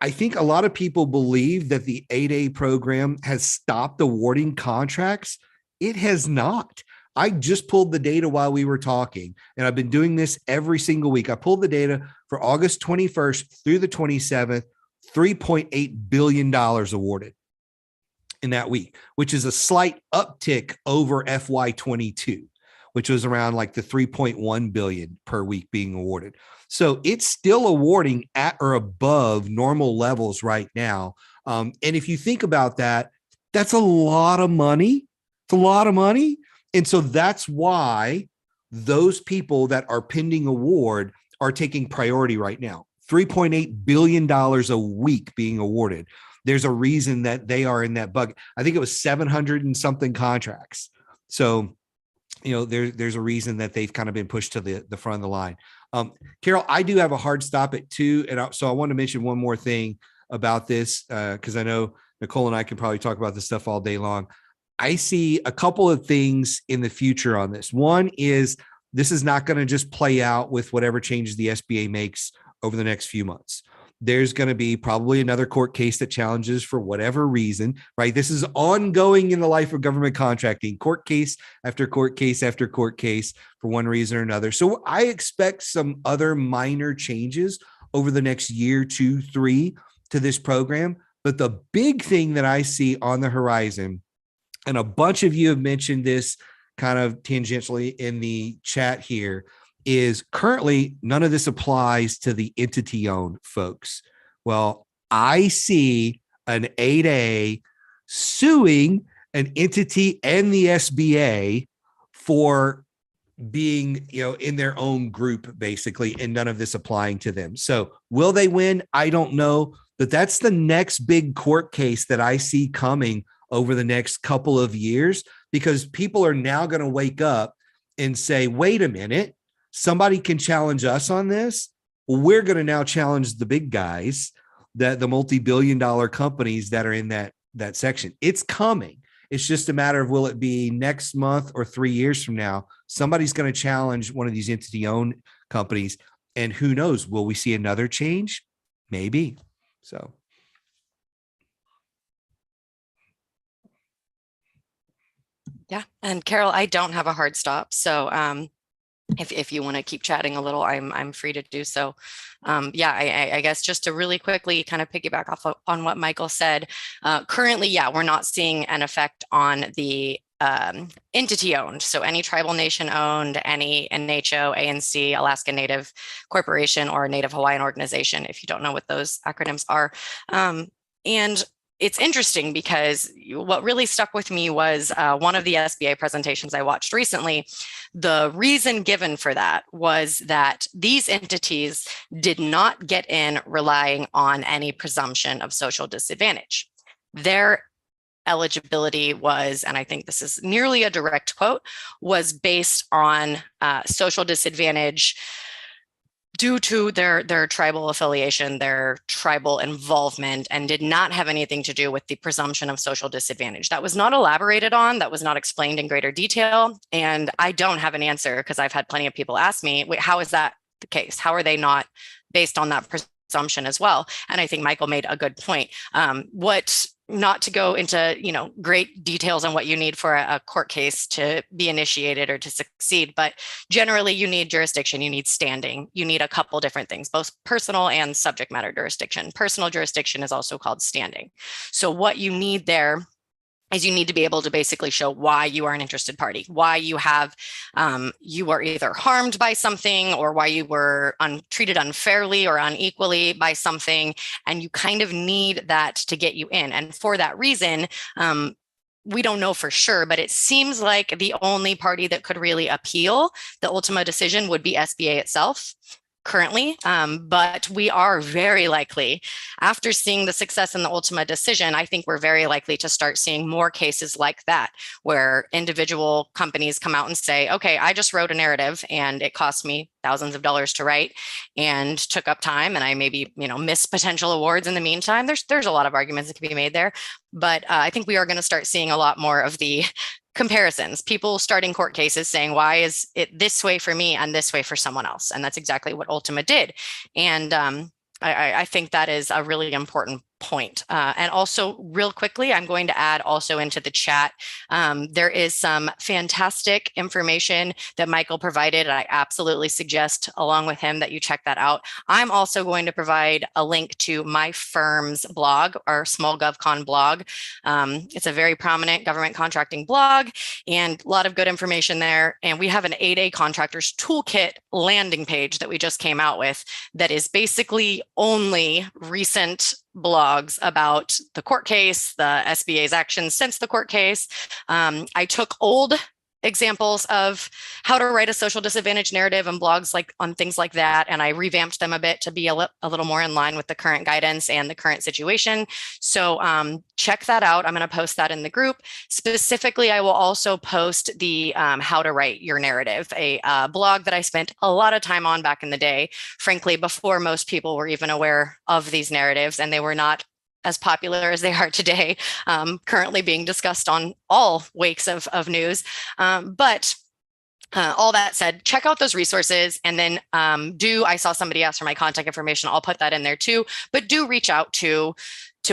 I think a lot of people believe that the 8A program has stopped awarding contracts. It has not. I just pulled the data while we were talking, and I've been doing this every single week. I pulled the data for August 21st through the 27th, $3.8 billion awarded in that week, which is a slight uptick over FY22, which was around like the 3.1 billion per week being awarded. So it's still awarding at or above normal levels right now. And if you think about that, that's a lot of money. It's a lot of money. And so that's why those people that are pending award are taking priority right now. $3.8 billion a week being awarded. There's a reason that they are in that bucket. I think it was 700 and something contracts. So, there's a reason that they've kind of been pushed to the front of the line. Carol, I do have a hard stop at 2. And so I want to mention one more thing about this, because I know Nicole and I can probably talk about this stuff all day long. I see a couple of things in the future on this. One is this is not going to just play out with whatever changes the SBA makes over the next few months. There's going to be probably another court case that challenges for whatever reason, right? This is ongoing in the life of government contracting, court case after court case after court case for one reason or another. So I expect some other minor changes over the next year, 2, 3 to this program. But the big thing that I see on the horizon, and a bunch of you have mentioned this kind of tangentially in the chat here, is currently none of this applies to the entity-owned folks. Well, I see an 8A suing an entity and the SBA for being, in their own group, basically, and none of this applying to them. So will they win? I don't know, but that's the next big court case that I see coming over the next couple of years, because people are now going to wake up and say, wait a minute, somebody can challenge us on this. Well, we're going to now challenge the big guys, the multi-billion-dollar companies that are in that section. It's coming. It's just a matter of, will it be next month or 3 years from now? Somebody's going to challenge one of these entity-owned companies, and who knows? Will we see another change? Maybe. So. Yeah. And Carol, I don't have a hard stop. So if you want to keep chatting a little, I'm free to do so. I guess just to really quickly kind of piggyback off on what Michael said, currently, we're not seeing an effect on the entity owned. So any tribal nation owned, any NHO, ANC, Alaska Native Corporation, or Native Hawaiian organization, if you don't know what those acronyms are. And it's interesting because what really stuck with me was one of the SBA presentations I watched recently. The reason given for that was that these entities did not get in relying on any presumption of social disadvantage. Their eligibility was, and I think this is nearly a direct quote, was based on social disadvantage due to their tribal affiliation, their tribal involvement, and did not have anything to do with the presumption of social disadvantage. That was not elaborated on, that was not explained in greater detail. And I don't have an answer, because I've had plenty of people ask me, wait, how is that the case? How are they not based on that presumption as well? And I think Michael made a good point. Not to go into great details on what you need for a court case to be initiated or to succeed, but generally you need jurisdiction, you need standing, you need a couple different things, both personal and subject matter jurisdiction. Personal jurisdiction is also called standing. So what you need there is you need to be able to basically show why you are an interested party, why you have, you were either harmed by something, or why you were treated unfairly or unequally by something. And you kind of need that to get you in. And for that reason, we don't know for sure, but it seems like the only party that could really appeal the Ultima decision would be SBA itself currently, but we are very likely, after seeing the success in the Ultima decision, I think we're very likely to start seeing more cases like that, where individual companies come out and say, okay, I just wrote a narrative and it cost me thousands of dollars to write and took up time, and I maybe missed potential awards in the meantime. There's a lot of arguments that can be made there, but I think we are going to start seeing a lot more of the comparisons, people starting court cases saying, why is it this way for me and this way for someone else? And that's exactly what Ultima did. And I think that is a really important point. And also real quickly, I'm going to add also into the chat, there is some fantastic information that Michael provided. And I absolutely suggest along with him that you check that out. I'm also going to provide a link to my firm's blog, our Small GovCon blog. It's a very prominent government contracting blog and a lot of good information there. And we have an 8A contractors toolkit landing page that we just came out with that is basically only recent blogs about the court case, the SBA's actions since the court case. I took old examples of how to write a social disadvantage narrative and blogs like on things like that. And I revamped them a bit to be a little more in line with the current guidance and the current situation. So check that out. I'm going to post that in the group. Specifically, I will also post the how to write your narrative, a blog that I spent a lot of time on back in the day, frankly, before most people were even aware of these narratives, and they were not as popular as they are today, currently being discussed on all wakes of news. But all that said, check out those resources, and then I saw somebody ask for my contact information. I'll put that in there too, but do reach out to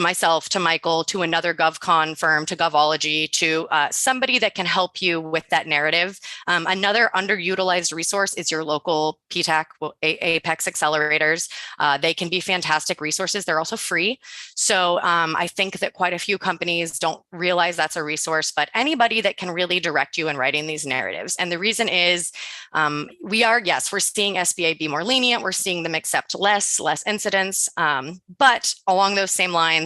myself, to Michael, to another GovCon firm, to Govology, to somebody that can help you with that narrative. Another underutilized resource is your local PTAC, Apex accelerators. They can be fantastic resources. They're also free. So I think that quite a few companies don't realize that's a resource, but anybody that can really direct you in writing these narratives. And the reason is we're seeing SBA be more lenient. We're seeing them accept less incidents. But along those same lines,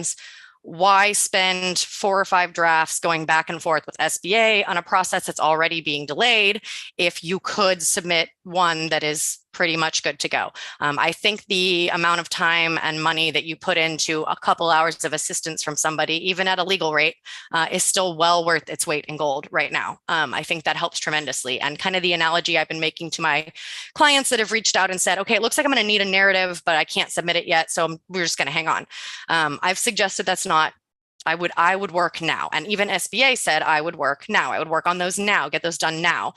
why spend 4 or 5 drafts going back and forth with SBA on a process that's already being delayed if you could submit one that is pretty much good to go? I think the amount of time and money that you put into a couple hours of assistance from somebody, even at a legal rate, is still well worth its weight in gold right now. I think that helps tremendously. And kind of the analogy I've been making to my clients that have reached out and said, okay, it looks like I'm going to need a narrative, but I can't submit it yet, so we're just going to hang on. I've suggested that's not. I would work now. And even SBA said I would work now. I would work on those now, get those done now.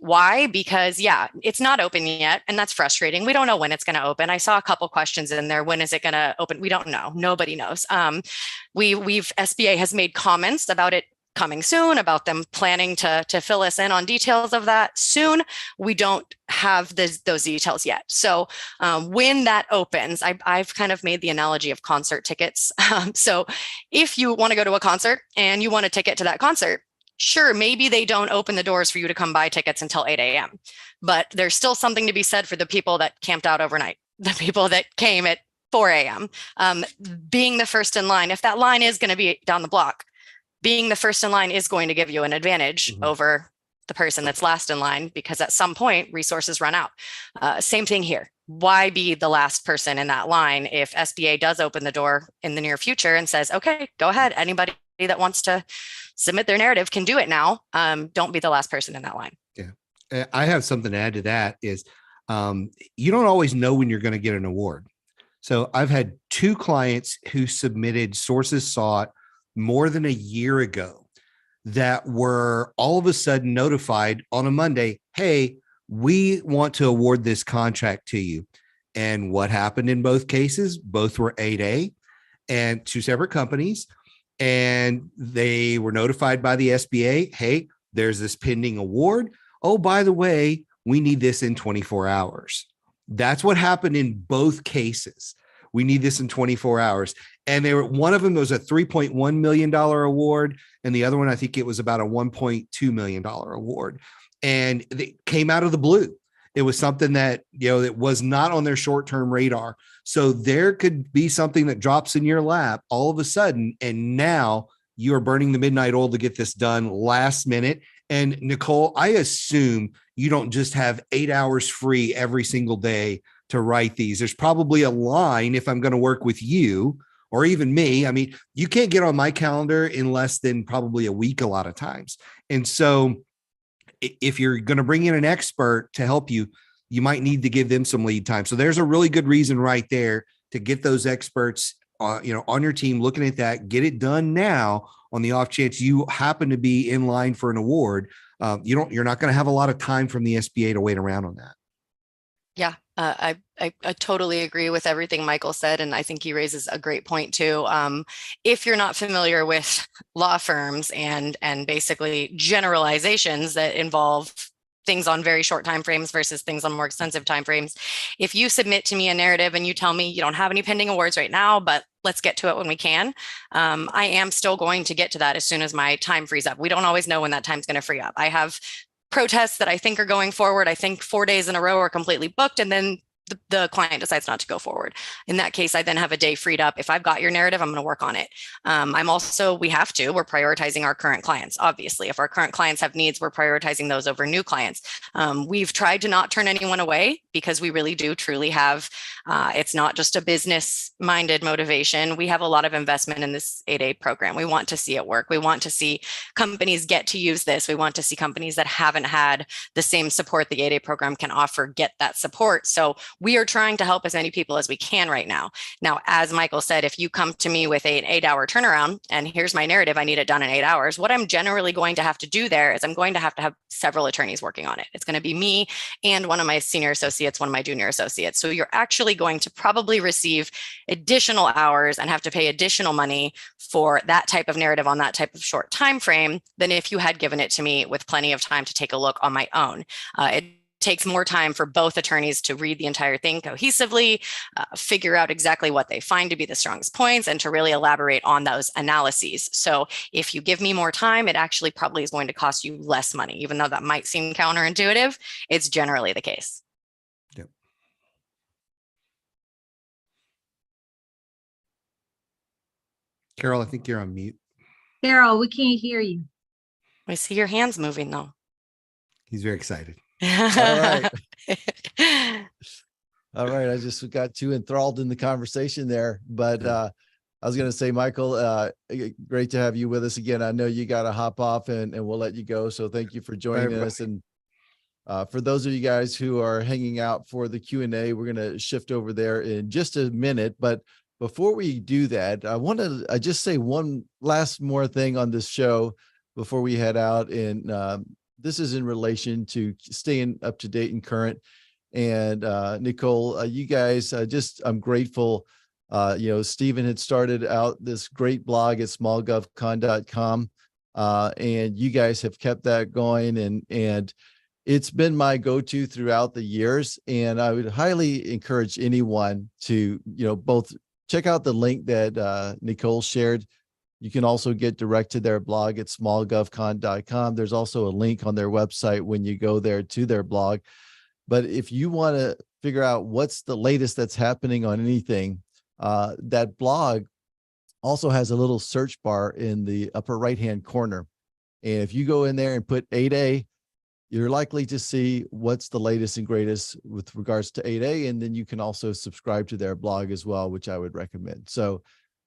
Why? Because it's not open yet. And that's frustrating. We don't know when it's going to open. I saw a couple questions in there. When is it going to open? We don't know. Nobody knows. SBA has made comments about it coming soon, about them planning to fill us in on details of that soon. We don't have those details yet. So when that opens, I've kind of made the analogy of concert tickets. So if you want to go to a concert and you want a ticket to that concert, sure, maybe they don't open the doors for you to come buy tickets until 8 a.m. But there's still something to be said for the people that camped out overnight, the people that came at 4 a.m. Being the first in line, if that line is going to be down the block, being the first in line is going to give you an advantage over the person that's last in line, because at some point resources run out. Same thing here. Why be the last person in that line if SBA does open the door in the near future and says, okay, go ahead. Anybody that wants to submit their narrative can do it now. Don't be the last person in that line. Yeah. I have something to add to that is you don't always know when you're going to get an award. So I've had 2 clients who submitted sources sought more than a year ago that were all of a sudden notified on a Monday, hey, we want to award this contract to you. And what happened in both cases? Both were 8A and 2 separate companies. And they were notified by the SBA, hey, there's this pending award. Oh, by the way, we need this in 24 hours. That's what happened in both cases. We need this in 24 hours. And one of them was a $3.1 million award. And the other one, I think it was about a $1.2 million award. And it came out of the blue. It was something that, that was not on their short-term radar. So there could be something that drops in your lap all of a sudden. And now you are burning the midnight oil to get this done last minute. And Nicole, I assume you don't just have 8 hours free every single day to write these. There's probably a line if I'm going to work with you or even me. I mean, you can't get on my calendar in less than probably a week a lot of times. And so if you're going to bring in an expert to help you, you might need to give them some lead time. So there's a really good reason right there to get those experts, on your team looking at that, get it done now on the off chance you happen to be in line for an award. You're not going to have a lot of time from the SBA to wait around on that. Yeah, I totally agree with everything Michael said, and I think he raises a great point too. If you're not familiar with law firms and basically generalizations that involve things on very short time frames versus things on more extensive time frames, if you submit to me a narrative and you tell me you don't have any pending awards right now, but let's get to it when we can, I am still going to get to that as soon as my time frees up. We don't always know when that time's going to free up. I have protests that I think are going forward. I think 4 days in a row are completely booked, and then the client decides not to go forward. In that case, I then have a day freed up. If I've got your narrative, I'm going to work on it. We're prioritizing our current clients. Obviously, if our current clients have needs, we're prioritizing those over new clients. We've tried to not turn anyone away because we really do truly have, it's not just a business minded motivation. We have a lot of investment in this 8A program. We want to see it work. We want to see companies get to use this. We want to see companies that haven't had the same support the 8A program can offer get that support. So we are trying to help as many people as we can right now. Now, as Michael said, if you come to me with an 8-hour turnaround and here's my narrative, I need it done in 8 hours, what I'm generally going to have to do there is I'm going to have several attorneys working on it. It's going to be me and one of my senior associates, one of my junior associates. So you're actually going to probably receive additional hours and have to pay additional money for that type of narrative on that type of short time frame than if you had given it to me with plenty of time to take a look on my own. It takes more time for both attorneys to read the entire thing cohesively, figure out exactly what they find to be the strongest points, and to really elaborate on those analyses. So if you give me more time, it actually probably is going to cost you less money. Even though that might seem counterintuitive, it's generally the case. Yep. Carol, I think you're on mute. Carol, we can't hear you. I see your hands moving though. He's very excited. All right. All right. I just got too enthralled in the conversation there, but I was going to say, Michael, great to have you with us again. I know you got to hop off and we'll let you go. So thank you for joining us. And for those of you guys who are hanging out for the Q&A, we're going to shift over there in just a minute. But before we do that, I want to just say one last more thing on this show before we head out. And this is in relation to staying up to date and current. And Nicole, you guys, I'm grateful. Stephen had started out this great blog at smallgovcon.com, and you guys have kept that going. And it's been my go-to throughout the years. And I would highly encourage anyone to, both check out the link that Nicole shared. You can also get direct to their blog at smallgovcon.com. There's also a link on their website when you go there to their blog. But if you want to figure out what's the latest that's happening on anything, that blog also has a little search bar in the upper right-hand corner. And if you go in there and put 8A, you're likely to see what's the latest and greatest with regards to 8A. And then you can also subscribe to their blog as well, which I would recommend. So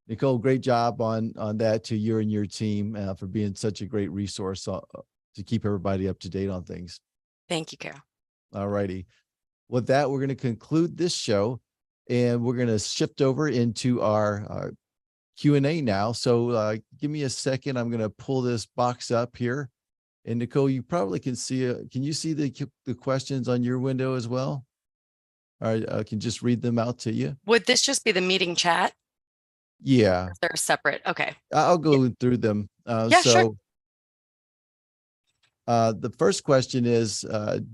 Nicole, great job on that to you and your team for being such a great resource to keep everybody up to date on things. Thank you, Carol. All righty. With that, we're going to conclude this show and we're going to shift over into our Q&A now. So give me a second. I'm going to pull this box up here. And Nicole, you probably can see, can you see the questions on your window as well? All right, I can just read them out to you. Would this just be the meeting chat? Yeah. They're separate. Okay. I'll go through them. Sure. The first question is,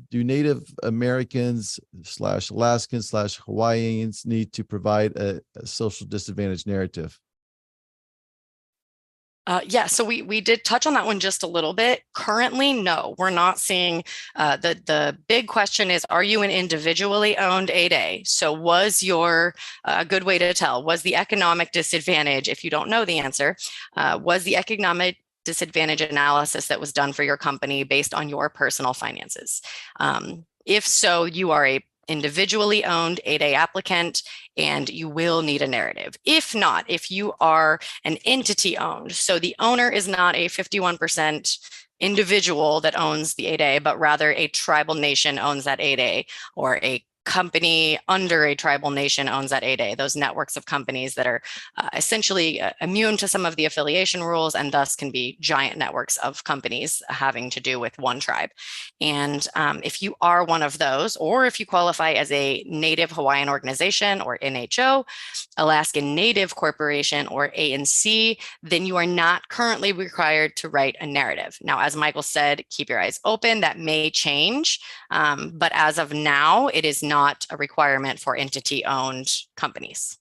do Native Americans / Alaskans / Hawaiians need to provide a social disadvantage narrative? So we did touch on that one just a little bit. Currently, no, we're not seeing the big question is, are you an individually owned 8A? So was your good way to tell, was the economic disadvantage, if you don't know the answer, was the economic disadvantage analysis that was done for your company based on your personal finances? If so, you are a individually owned 8A applicant, and you will need a narrative. If not, if you are an entity owned, so the owner is not a 51% individual that owns the 8A, but rather a tribal nation owns that 8A, or a company under a tribal nation owns that 8A, those networks of companies that are essentially immune to some of the affiliation rules and thus can be giant networks of companies having to do with one tribe. And if you are one of those, or if you qualify as a Native Hawaiian organization or NHO, Alaskan Native Corporation or ANC, then you are not currently required to write a narrative. Now, as Michael said, keep your eyes open. That may change, but as of now, it is not a requirement for entity-owned companies.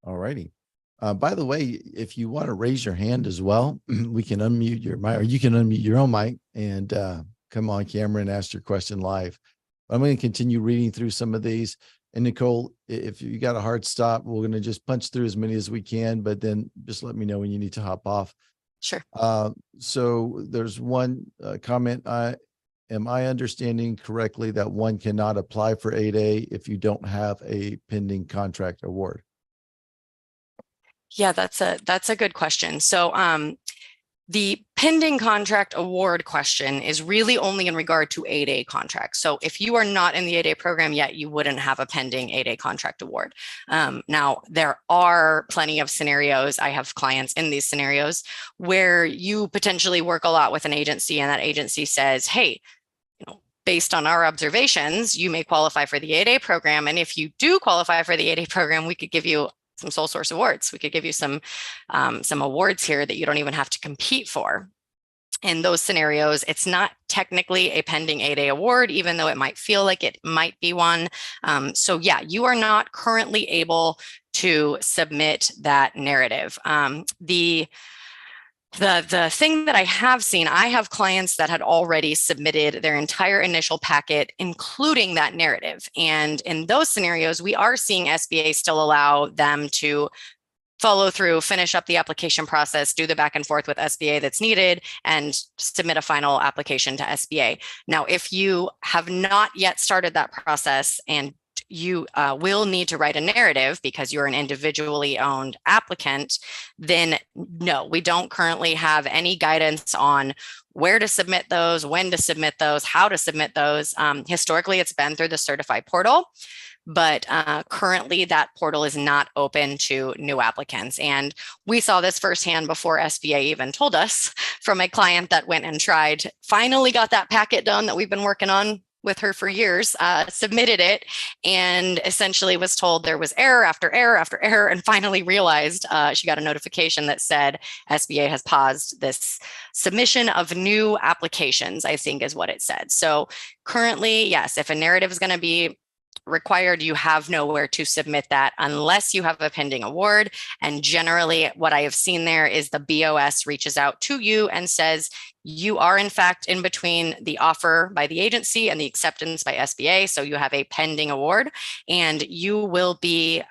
All righty. By the way, if you want to raise your hand as well, we can unmute your mic, or you can unmute your own mic and come on camera and ask your question live. I'm going to continue reading through some of these. And Nicole, if you got a hard stop, we're going to just punch through as many as we can, but then just let me know when you need to hop off. Sure. So there's one comment. Am I understanding correctly that one cannot apply for 8A if you don't have a pending contract award? Yeah, that's a good question. So the pending contract award question is really only in regard to 8A contracts. So if you are not in the 8A program yet, you wouldn't have a pending 8A contract award. Now, there are plenty of scenarios. I have clients in these scenarios where you potentially work a lot with an agency and that agency says, hey, based on our observations, you may qualify for the 8A program. And if you do qualify for the 8A program, we could give you some sole source awards. We could give you some awards here that you don't even have to compete for. In those scenarios, it's not technically a pending 8A award, even though it might feel like it might be one. So yeah, you are not currently able to submit that narrative. The thing that I have seen, I have clients that had already submitted their entire initial packet, including that narrative. And in those scenarios, we are seeing SBA still allow them to follow through, finish up the application process, do the back and forth with SBA that's needed, and submit a final application to SBA. Now, if you have not yet started that process and you will need to write a narrative because you're an individually owned applicant, then no, we don't currently have any guidance on where to submit those, when to submit those, how to submit those. Historically, it's been through the certified portal, but currently that portal is not open to new applicants. And we saw this firsthand before SBA even told us, from a client that went and tried, finally got that packet done that we've been working on with her for years, submitted it, and essentially was told there was error after error after error, and finally realized she got a notification that said SBA has paused this submission of new applications, I think is what it said. So currently, yes, if a narrative is going to be required, you have nowhere to submit that unless you have a pending award. And generally what I have seen there is the BOS reaches out to you and says, you are in fact in between the offer by the agency and the acceptance by SBA. So you have a pending award and you will be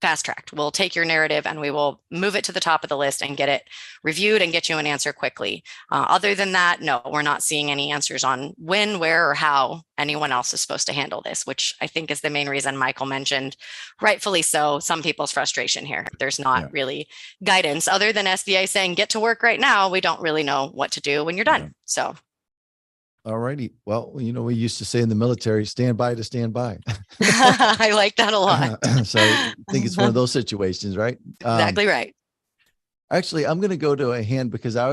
fast tracked. We'll take your narrative and we will move it to the top of the list and get it reviewed and get you an answer quickly. Other than that, no, we're not seeing any answers on when, where, or how anyone else is supposed to handle this, which I think is the main reason Michael mentioned, rightfully so, some people's frustration here. There's not really guidance other than SBA saying, get to work right now. We don't really know what to do when you're done. So. All righty. Well, you know, we used to say in the military, stand by to stand by. I like that a lot. So I think it's one of those situations, right? Exactly right. Actually, I'm going to go to a hand because I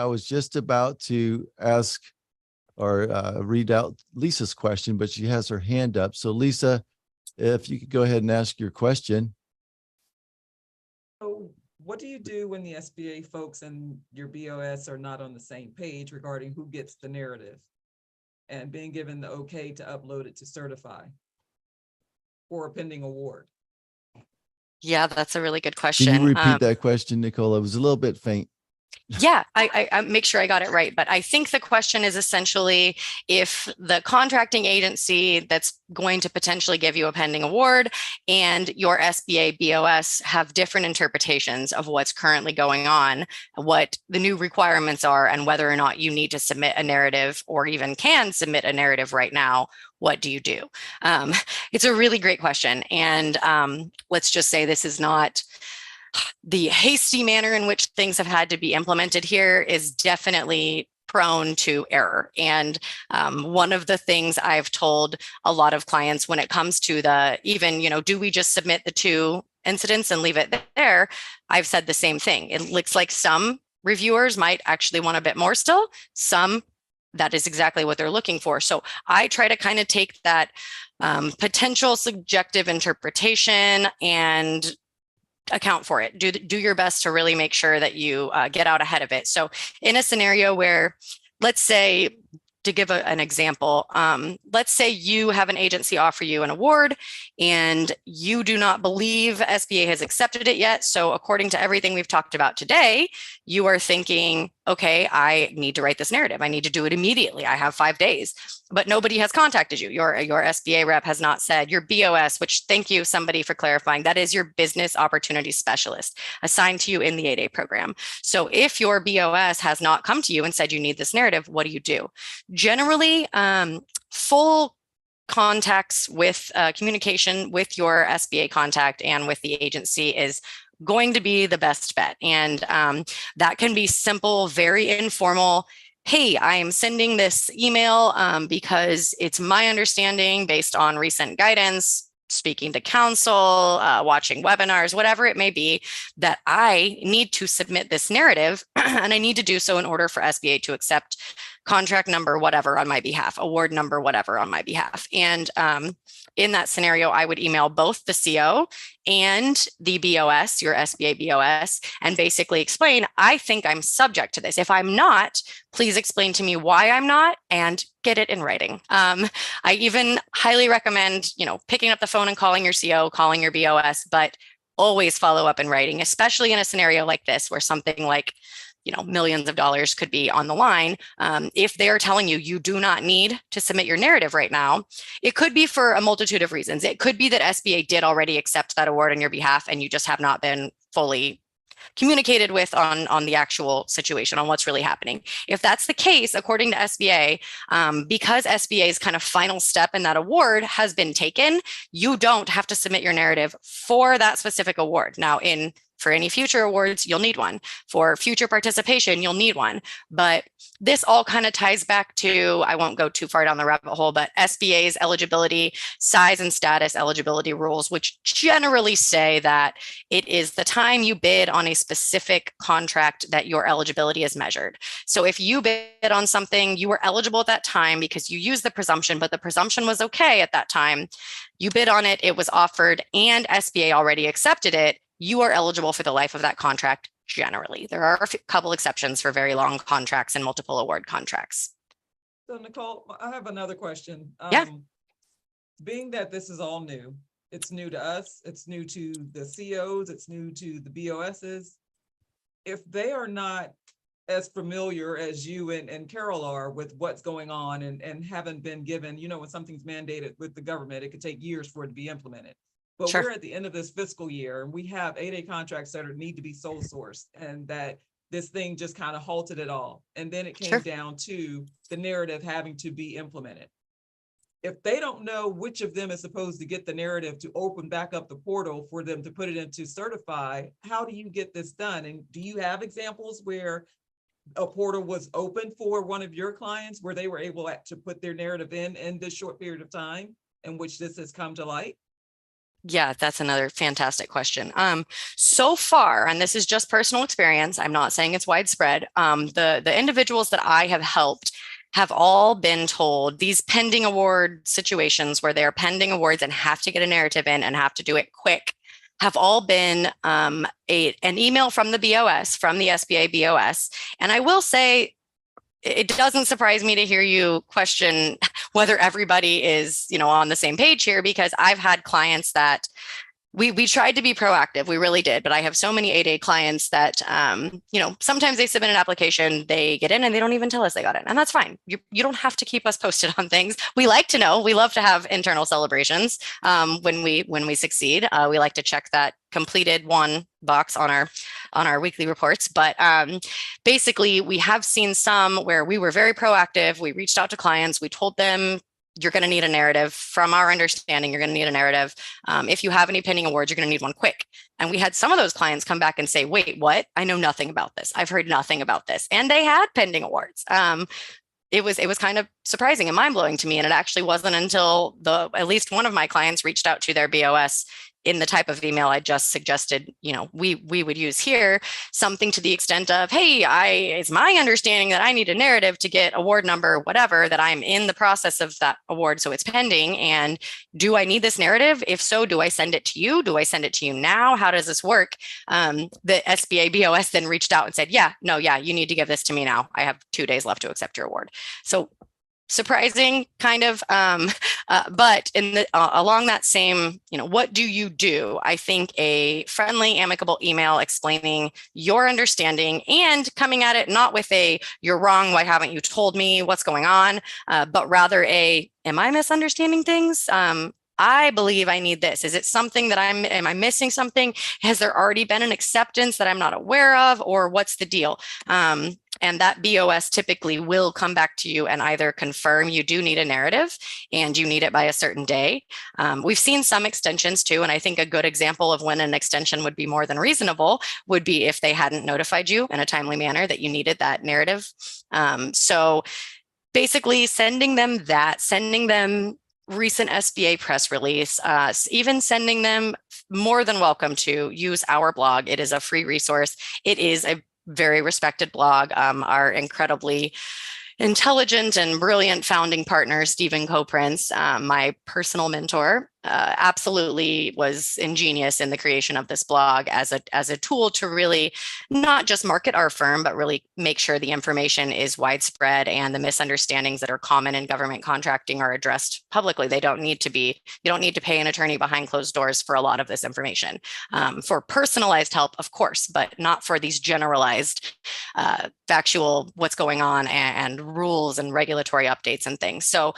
was just about to ask or read out Lisa's question, but she has her hand up. So Lisa, if you could go ahead and ask your question. So what do you do when the SBA folks and your BOS are not on the same page regarding who gets the narrative and being given the okay to upload it to certify for a pending award? Yeah, that's a really good question. Can you repeat that question, Nicole? It was a little bit faint. Yeah, I make sure I got it right. But I think the question is essentially if the contracting agency that's going to potentially give you a pending award and your SBA BOS have different interpretations of what's currently going on, what the new requirements are, and whether or not you need to submit a narrative or even can submit a narrative right now, what do you do? It's a really great question. And let's just say this is not the hasty manner in which things have had to be implemented here is definitely prone to error. And one of the things I've told a lot of clients when it comes to the even, do we just submit the 2 incidents and leave it there? I've said the same thing. It looks like some reviewers might actually want a bit more still. Some, that is exactly what they're looking for. So I try to kind of take that potential subjective interpretation and account for it. Do your best to really make sure that you get out ahead of it. So in a scenario where, let's say, to give an example, let's say you have an agency offer you an award and you do not believe SBA has accepted it yet. So according to everything we've talked about today, you are thinking, okay, I need to write this narrative. I need to do it immediately. I have 5 days, but nobody has contacted you. Your SBA rep has not said. Your BOS, which, thank you somebody for clarifying, that is your business opportunity specialist assigned to you in the 8A program. So if your BOS has not come to you and said you need this narrative, what do? Generally, full contacts with communication with your SBA contact and with the agency is going to be the best bet. And that can be simple, very informal. Hey, I am sending this email because it's my understanding based on recent guidance, speaking to counsel, watching webinars, whatever it may be, that I need to submit this narrative and I need to do so in order for SBA to accept contract number, whatever on my behalf, award number, whatever on my behalf. And in that scenario, I would email both the CO and the BOS, your SBA BOS, and basically explain, I think I'm subject to this. If I'm not, please explain to me why I'm not and get it in writing. I even highly recommend, picking up the phone and calling your CO, calling your BOS, but always follow up in writing, especially in a scenario like this where something like millions of dollars could be on the line. If they're telling you you do not need to submit your narrative right now, it could be for a multitude of reasons. It could be that SBA did already accept that award on your behalf and you just have not been fully communicated with on the actual situation, on what's really happening. If that's the case, according to SBA, because SBA's kind of final step in that award has been taken, you don't have to submit your narrative for that specific award. Now, for any future awards, you'll need one. For future participation, you'll need one. But this all kind of ties back to, I won't go too far down the rabbit hole, but SBA's eligibility, size and status eligibility rules, which generally say that it is the time you bid on a specific contract that your eligibility is measured. So if you bid on something, you were eligible at that time because you used the presumption, but the presumption was okay at that time. You bid on it, it was offered, and SBA already accepted it. You are eligible for the life of that contract generally. There are a couple exceptions for very long contracts and multiple award contracts. So Nicole, I have another question. Yeah. Being that this is all new, it's new to us, it's new to the COs, it's new to the BOSs. If they are not as familiar as you and Carol are with what's going on and haven't been given, when something's mandated with the government, it could take years for it to be implemented. But Sure. We're at the end of this fiscal year and we have 8A contracts that need to be sole sourced, and that this thing just kind of halted it all. And then it came Sure. down to the narrative having to be implemented. If they don't know which of them is supposed to get the narrative to open back up the portal for them to put it into certify, how do you get this done? And do you have examples where a portal was open for one of your clients where they were able to put their narrative in this short period of time in which this has come to light? Yeah, that's another fantastic question. So far, and this is just personal experience, I'm not saying it's widespread. The individuals that I have helped have all been told these pending award situations where they're pending awards and have to get a narrative in and have to do it quick, have all been an email from the BOS, from the SBA BOS. And I will say, it doesn't surprise me to hear you question whether everybody is, on the same page here, because I've had clients that we tried to be proactive. We really did. But I have so many 8A clients that, sometimes they submit an application, they get in and they don't even tell us they got in. And that's fine. You don't have to keep us posted on things. We like to know. We love to have internal celebrations when we succeed. We like to check that completed one box on our weekly reports. But basically, we have seen some where we were very proactive. We reached out to clients. We told them you're going to need a narrative. From our understanding, you're going to need a narrative. If you have any pending awards, you're going to need one quick. And we had some of those clients come back and say, wait, what? I know nothing about this. I've heard nothing about this. And they had pending awards. It was kind of surprising and mind blowing to me. And it actually wasn't until at least one of my clients reached out to their BOS in the type of email I just suggested, we would use here, something to the extent of, hey, it's my understanding that I need a narrative to get award number, whatever, that I'm in the process of that award. So it's pending. And do I need this narrative? If so, do I send it to you? Do I send it to you now? How does this work? The SBA BOS then reached out and said, yeah, you need to give this to me now. I have 2 days left to accept your award. So surprising, kind of, but along that same, what do you do? I think a friendly, amicable email explaining your understanding and coming at it not with a "you're wrong, why haven't you told me what's going on," but rather am I misunderstanding things? I believe I need this. Is it something that am I missing something? Has there already been an acceptance that I'm not aware of, or what's the deal? And that BOS typically will come back to you and either confirm you do need a narrative and you need it by a certain day. We've seen some extensions too. And I think a good example of when an extension would be more than reasonable would be if they hadn't notified you in a timely manner that you needed that narrative. So basically sending them recent SBA press release, even sending them, more than welcome to use our blog. It is a free resource. It is a very respected blog. Our incredibly intelligent and brilliant founding partner, Stephen Coprince, my personal mentor, absolutely was ingenious in the creation of this blog as a tool to really not just market our firm, but really make sure the information is widespread and the misunderstandings that are common in government contracting are addressed publicly. You don't need to pay an attorney behind closed doors for a lot of this information. For personalized help, of course, but not for these generalized factual what's going on and rules and regulatory updates and things. So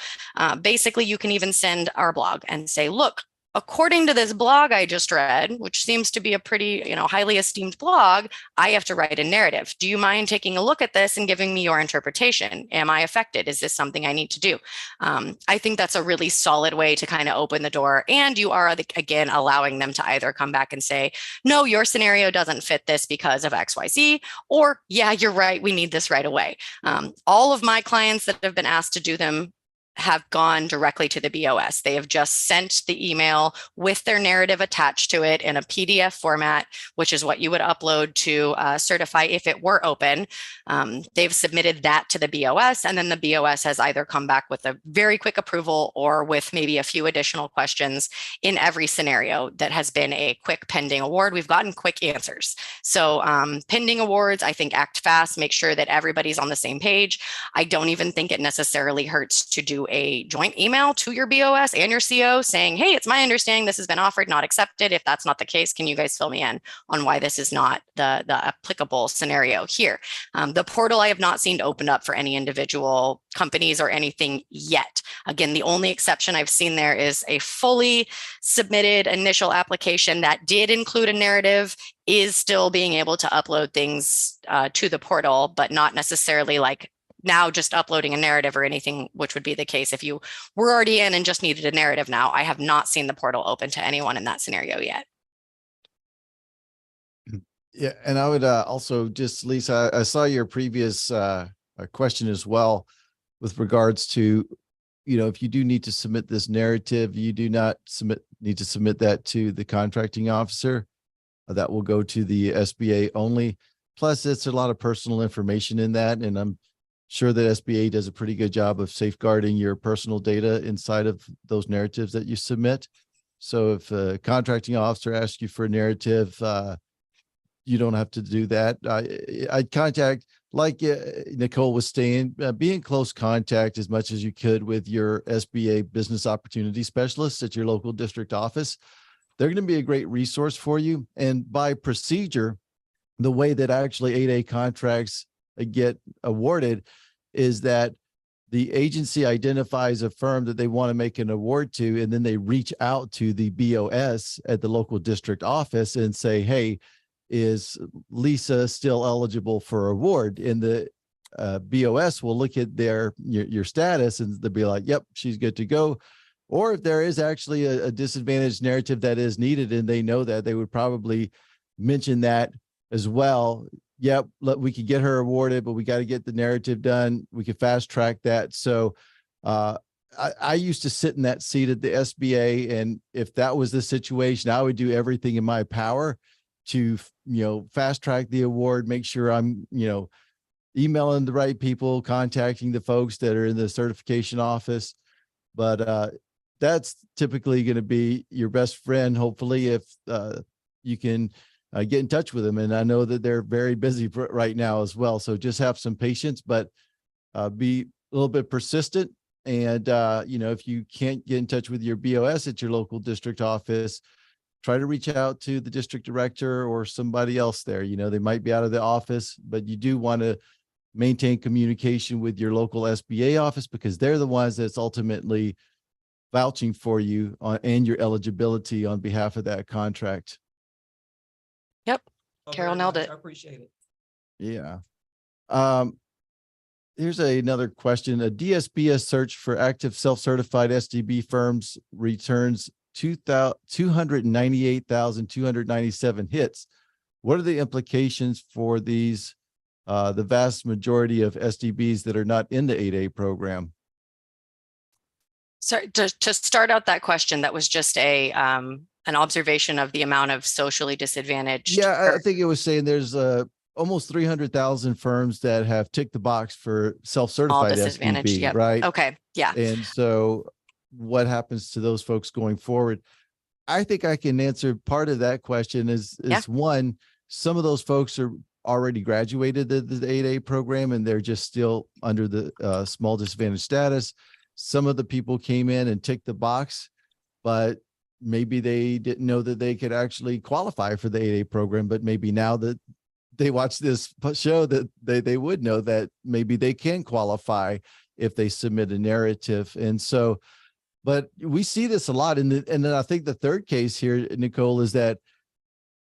basically you can even send our blog and say, look, according to this blog I just read, which seems to be a pretty, highly esteemed blog, I have to write a narrative. Do you mind taking a look at this and giving me your interpretation? Am I affected? Is this something I need to do? I think that's a really solid way to kind of open the door. And you are, again, allowing them to either come back and say, no, your scenario doesn't fit this because of XYZ, or yeah, you're right, we need this right away. All of my clients that have been asked to do them have gone directly to the BOS. They have just sent the email with their narrative attached to it in a PDF format, which is what you would upload to certify if it were open. They've submitted that to the BOS, and then the BOS has either come back with a very quick approval or with maybe a few additional questions. In every scenario that has been a quick pending award, we've gotten quick answers. So pending awards, I think, act fast, make sure that everybody's on the same page. I don't even think it necessarily hurts to do a joint email to your BOS and your CO saying, hey, it's my understanding this has been offered, not accepted. If that's not the case, can you guys fill me in on why this is not the applicable scenario here? The portal I have not seen opened up for any individual companies or anything yet. Again, the only exception I've seen there is a fully submitted initial application that did include a narrative is still being able to upload things to the portal, but not necessarily like now just uploading a narrative or anything, which would be the case if you were already in and just needed a narrative now. I have not seen the portal open to anyone in that scenario yet. Yeah, and I would also just, Lisa, I saw your previous question as well with regards to, if you do need to submit this narrative, you do not need to submit that to the contracting officer. That will go to the SBA only. Plus, it's a lot of personal information in that, and I'm sure that SBA does a pretty good job of safeguarding your personal data inside of those narratives that you submit. So if a contracting officer asks you for a narrative, you don't have to do that. I'd contact, like Nicole was saying, be in close contact as much as you could with your SBA business opportunity specialists at your local district office. They're going to be a great resource for you. And by procedure, the way that actually 8A contracts get awarded is that the agency identifies a firm that they want to make an award to, and then they reach out to the BOS at the local district office and say, hey, is Lisa still eligible for award? And the BOS will look at your status and they'll be like, yep, she's good to go. Or if there is actually a disadvantaged narrative that is needed and they know that, they would probably mention that as well. Yep, we could get her awarded, but we got to get the narrative done. We could fast track that. So I used to sit in that seat at the SBA, and if that was the situation, I would do everything in my power to, fast track the award, make sure I'm, emailing the right people, contacting the folks that are in the certification office. But that's typically going to be your best friend, hopefully, if you can get in touch with them. And I know that they're very busy right now as well. So just have some patience, but be a little bit persistent. And, if you can't get in touch with your BOS at your local district office, try to reach out to the district director or somebody else there. They might be out of the office, but you do want to maintain communication with your local SBA office, because they're the ones that's ultimately vouching for you and your eligibility on behalf of that contract. Yep. Well, Carol very nailed much. it. I appreciate it. Yeah. Here's another question. A DSBS search for active self-certified SDB firms returns 298,297 hits. What are the implications for these, the vast majority of SDBs that are not in the 8A program? So to start out that question, that was just an observation of the amount of socially disadvantaged. Yeah, I think it was saying there's almost 300,000 firms that have ticked the box for self-certified disadvantaged. SDB, Yep. right? Okay. Yeah. And so what happens to those folks going forward? I think I can answer part of that question is one, some of those folks are already graduated the 8A program and they're just still under the small disadvantage status. Some of the people came in and ticked the box, but maybe they didn't know that they could actually qualify for the 8A program, but maybe now that they watch this show that they would know that maybe they can qualify if they submit a narrative. And so, but we see this a lot. And then I think the third case here, Nicole, is that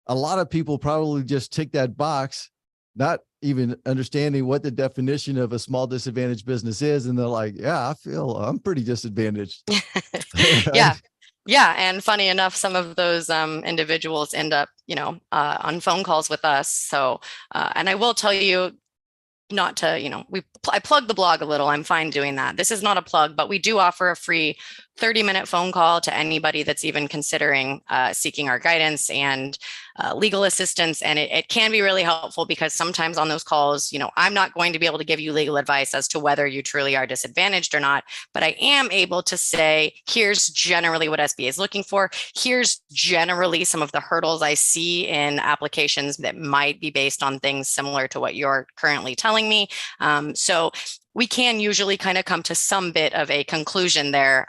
a lot of people probably just tick that box, not even understanding what the definition of a small disadvantaged business is. And they're like, yeah, I feel I'm pretty disadvantaged. Yeah. Yeah. And funny enough, some of those individuals end up, on phone calls with us. So, and I will tell you, not to, I plug the blog a little. I'm fine doing that. This is not a plug, but we do offer a free 30-minute phone call to anybody that's even considering seeking our guidance and legal assistance. And it can be really helpful because sometimes on those calls, I'm not going to be able to give you legal advice as to whether you truly are disadvantaged or not, but I am able to say, here's generally what SBA is looking for. Here's generally some of the hurdles I see in applications that might be based on things similar to what you're currently telling me. So we can usually kind of come to some bit of a conclusion there.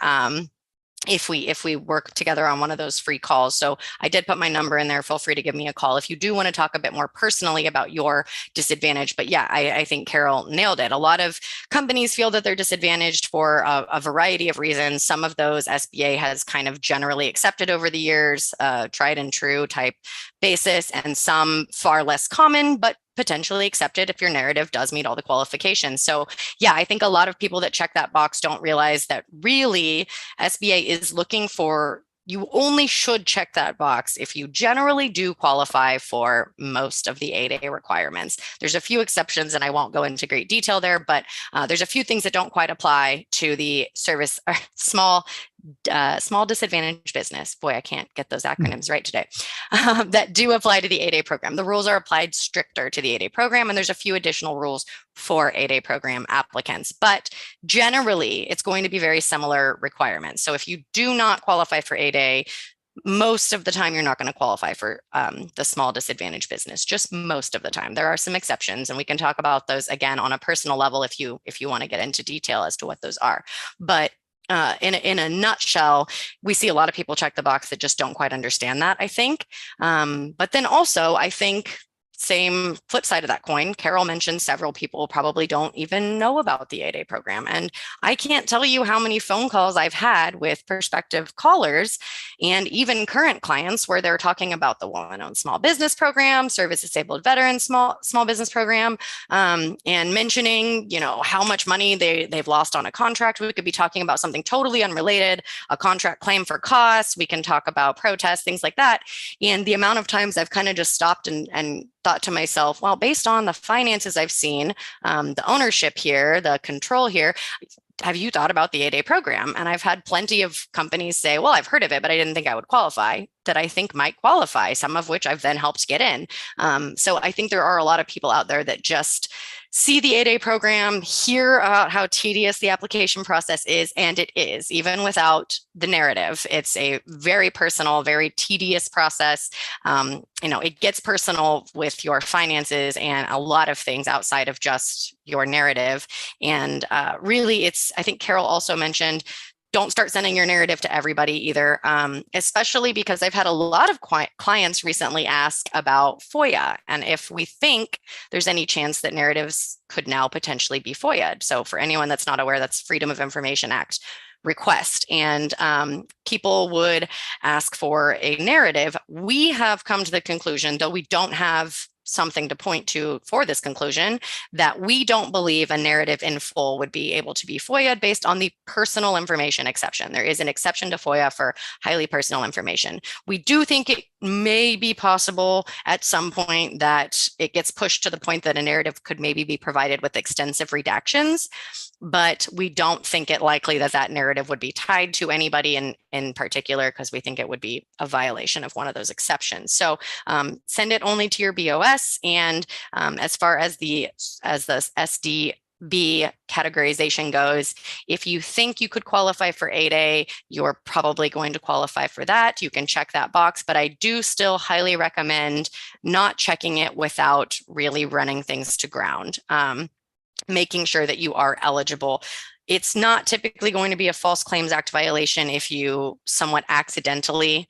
If we work together on one of those free calls. So I did put my number in there. Feel free to give me a call if you do want to talk a bit more personally about your disadvantage. But yeah, I think Carol nailed it. A lot of companies feel that they're disadvantaged for a variety of reasons. Some of those SBA has kind of generally accepted over the years, tried and true type basis, and some far less common, but potentially accepted if your narrative does meet all the qualifications. So yeah, I think a lot of people that check that box don't realize that really SBA is looking for, you only should check that box if you generally do qualify for most of the 8A requirements. There's a few exceptions and I won't go into great detail there, but there's a few things that don't quite apply to the service small disadvantaged business. Boy, I can't get those acronyms right today. That do apply to the 8A program. The rules are applied stricter to the 8A program, and there's a few additional rules for 8A program applicants. But generally, it's going to be very similar requirements. So if you do not qualify for 8A, most of the time you're not going to qualify for the small disadvantaged business, just most of the time. There are some exceptions, and we can talk about those again on a personal level if you want to get into detail as to what those are. But in a nutshell, we see a lot of people check the box that just don't quite understand that, I think. But then also, I think same flip side of that coin, Carol mentioned several people probably don't even know about the 8A program. And I can't tell you how many phone calls I've had with prospective callers and even current clients where they're talking about the woman-owned small business program, service disabled veteran small business program, and mentioning, how much money they've lost on a contract. We could be talking about something totally unrelated, a contract claim for costs. We can talk about protests, things like that. And the amount of times I've kind of just stopped and thought to myself, well, based on the finances I've seen, the ownership here, the control here, have you thought about the 8A program? And I've had plenty of companies say, well, I've heard of it, but I didn't think I would qualify, that I think might qualify, some of which I've then helped get in. So I think there are a lot of people out there that just see the 8A program, hear about how tedious the application process is, and it is, even without the narrative. It's a very personal, very tedious process. It gets personal with your finances and a lot of things outside of just your narrative. And really, I think Carol also mentioned, don't start sending your narrative to everybody either, especially because I've had a lot of clients recently ask about FOIA and if we think there's any chance that narratives could now potentially be FOIA'd. So for anyone that's not aware, that's Freedom of Information Act request. And people would ask for a narrative. We have come to the conclusion, though we don't have something to point to for this conclusion, that we don't believe a narrative in full would be able to be FOIA'd based on the personal information exception. There is an exception to FOIA for highly personal information. We do think it may be possible at some point that it gets pushed to the point that a narrative could maybe be provided with extensive redactions, but we don't think it likely that that narrative would be tied to anybody in particular, because we think it would be a violation of one of those exceptions. So send it only to your BOS. And as far as the SDB categorization goes, if you think you could qualify for 8A, you're probably going to qualify for that. You can check that box, but I do still highly recommend not checking it without really running things to ground. Making sure that you are eligible. It's not typically going to be a False Claims Act violation if you somewhat accidentally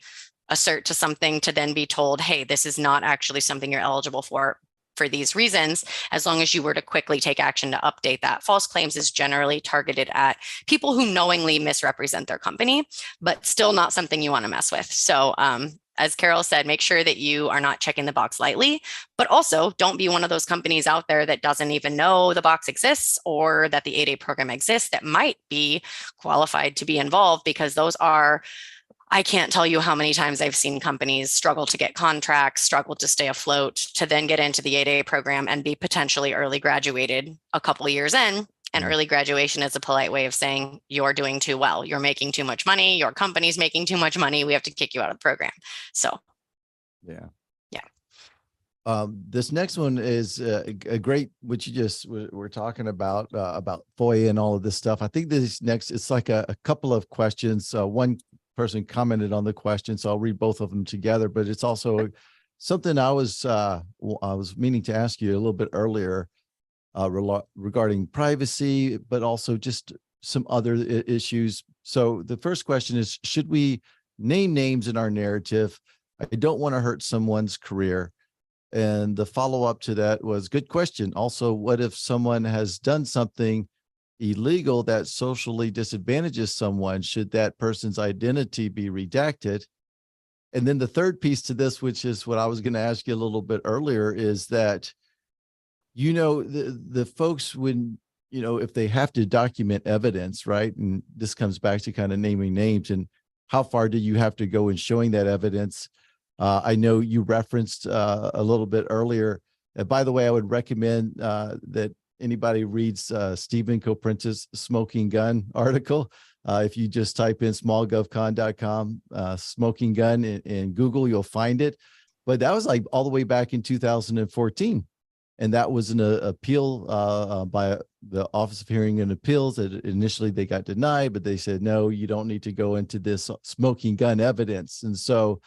assert to something to then be told, hey, this is not actually something you're eligible for these reasons, as long as you were to quickly take action to update that. False claims is generally targeted at people who knowingly misrepresent their company, but still not something you want to mess with. So as Carol said, make sure that you are not checking the box lightly, but also don't be one of those companies out there that doesn't even know the box exists or that the 8A program exists that might be qualified to be involved, because those are, I can't tell you how many times I've seen companies struggle to get contracts, struggle to stay afloat, to then get into the 8A program and be potentially early graduated a couple of years in. And early graduation is a polite way of saying you're doing too well. You're making too much money. Your company's making too much money. We have to kick you out of the program. So, yeah. Yeah. This next one is a great, what you just were talking about FOIA and all of this stuff. I think this next, it's like a couple of questions. One person commented on the question, so I'll read both of them together, but it's also something I was meaning to ask you a little bit earlier regarding privacy, but also just some other issues. So the first question is, should we name names in our narrative? I don't want to hurt someone's career. And the follow-up to that was, good question. Also, what if someone has done something illegal that socially disadvantages someone? Should that person's identity be redacted? And then the third piece to this, which is what I was going to ask you a little bit earlier, is that, the folks, when, if they have to document evidence, right? And this comes back to kind of naming names and how far do you have to go in showing that evidence? I know you referenced a little bit earlier. By the way, I would recommend that anybody reads Stephen Coprince's Smoking Gun article. If you just type in smallgovcon.com, smoking gun in Google, you'll find it. But that was like all the way back in 2014. And that was an appeal by the Office of Hearing and Appeals. Initially, they got denied, but they said, no, you don't need to go into this smoking gun evidence. And so,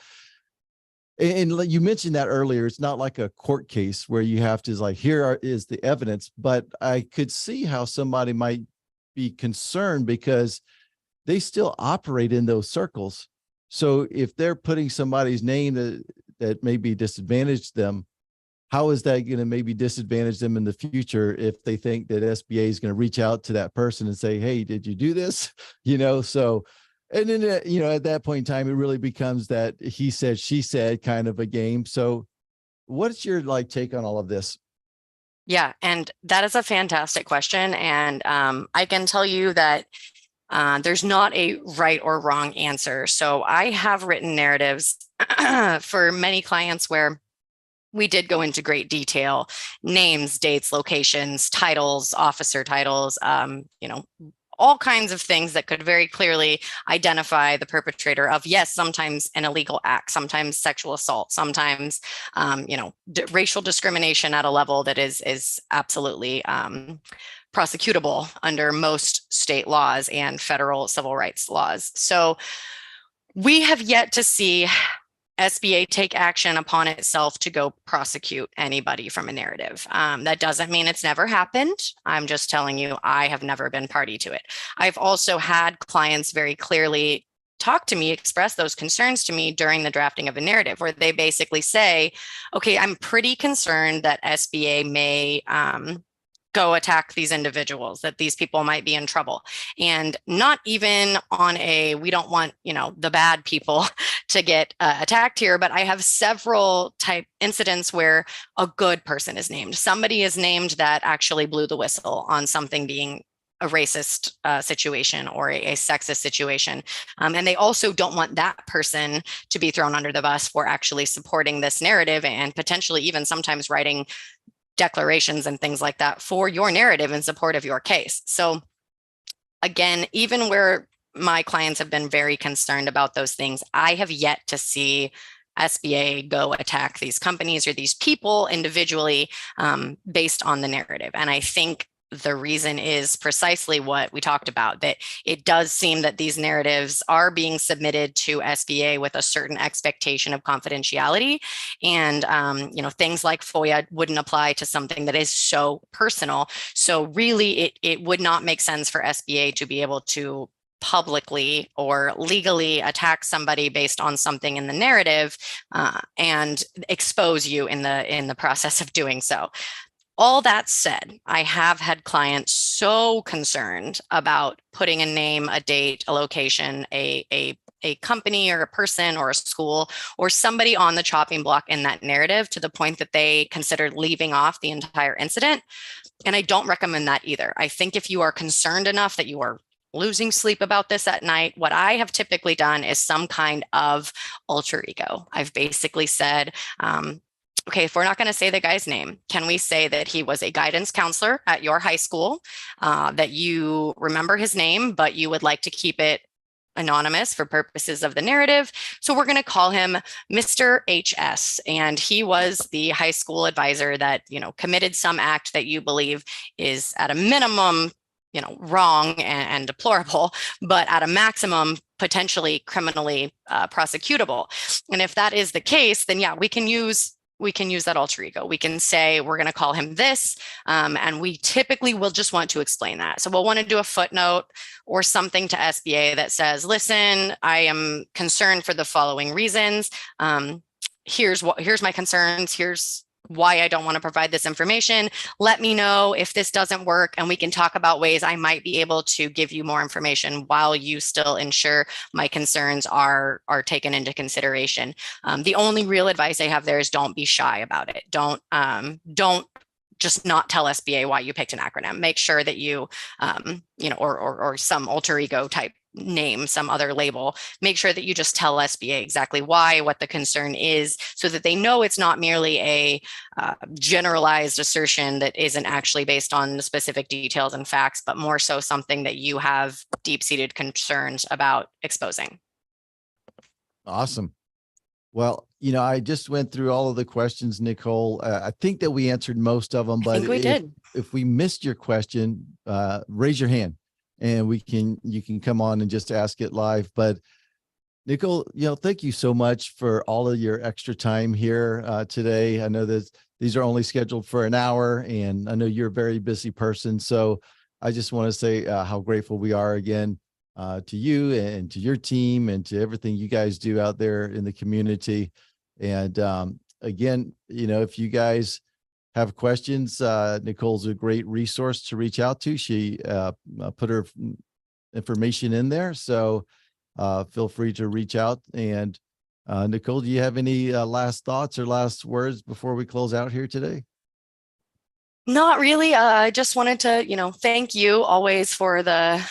and you mentioned that earlier, it's not like a court case where you have to like, is the evidence, but I could see how somebody might be concerned because they still operate in those circles. So if they're putting somebody's name that maybe disadvantaged them, how is that going to maybe disadvantage them in the future if they think that SBA is going to reach out to that person and say, hey, did you do this? So, and then, at that point in time, it really becomes that he said, she said kind of a game. So what's your take on all of this? Yeah, and that is a fantastic question. And I can tell you that there's not a right or wrong answer. So I have written narratives for many clients where we did go into great detail, names, dates, locations, titles, officer titles, all kinds of things that could very clearly identify the perpetrator of, yes, sometimes an illegal act, sometimes sexual assault, sometimes, racial discrimination at a level that is absolutely prosecutable under most state laws and federal civil rights laws. So we have yet to see SBA take action upon itself to go prosecute anybody from a narrative. That doesn't mean it's never happened. I'm just telling you, I have never been party to it. I've also had clients very clearly talk to me, express those concerns to me during the drafting of a narrative, where they basically say, okay, I'm pretty concerned that SBA may go attack these individuals, that these people might be in trouble. And not even on we don't want, the bad people to get attacked here, but I have several type incidents where a good person is named. Somebody is named that actually blew the whistle on something being a racist situation or a sexist situation. And they also don't want that person to be thrown under the bus for actually supporting this narrative and potentially even sometimes writing declarations and things like that for your narrative in support of your case. So again, even where my clients have been very concerned about those things, I have yet to see SBA go attack these companies or these people individually based on the narrative. And I think the reason is precisely what we talked about, that it does seem that these narratives are being submitted to SBA with a certain expectation of confidentiality. And, things like FOIA wouldn't apply to something that is so personal. So really, it would not make sense for SBA to be able to publicly or legally attack somebody based on something in the narrative and expose you in the process of doing so. All that said, I have had clients so concerned about putting a name, a date, a location, a company or a person or a school or somebody on the chopping block in that narrative to the point that they considered leaving off the entire incident. And I don't recommend that either. I think if you are concerned enough that you are losing sleep about this at night, what I have typically done is some kind of alter ego. I've basically said, okay, if we're not going to say the guy's name, can we say that he was a guidance counselor at your high school, that you remember his name, but you would like to keep it anonymous for purposes of the narrative? So we're going to call him Mr. HS. And he was the high school advisor that, committed some act that you believe is at a minimum, wrong and deplorable, but at a maximum, potentially criminally prosecutable. And if that is the case, then yeah, we can use that alter ego. We can say we're going to call him this, and we typically will just want to explain that. So we'll want to do a footnote or something to SBA that says, listen, I am concerned for the following reasons. Here's my concerns. Here's why I don't want to provide this information. Let me know if this doesn't work, and we can talk about ways I might be able to give you more information while you still ensure my concerns are taken into consideration. The only real advice I have there is don't be shy about it. Don't just not tell SBA why you picked an acronym. Make sure that you, or some alter ego type name, some other label, make sure that you just tell SBA exactly why, what the concern is, so that they know it's not merely a generalized assertion that isn't actually based on the specific details and facts, but more so something that you have deep-seated concerns about exposing. Awesome. Well, I just went through all of the questions, Nicole. I think that we answered most of them, but if we missed your question, raise your hand and you can come on and just ask it live. But Nicole, thank you so much for all of your extra time here today. I know that these are only scheduled for an hour, and I know you're a very busy person. So I just want to say how grateful we are again to you and to your team and to everything you guys do out there in the community. And again, if you guys have questions, Nicole's a great resource to reach out to. She put her information in there. So feel free to reach out. And Nicole, do you have any last thoughts or last words before we close out here today? Not really. I just wanted to, thank you always for the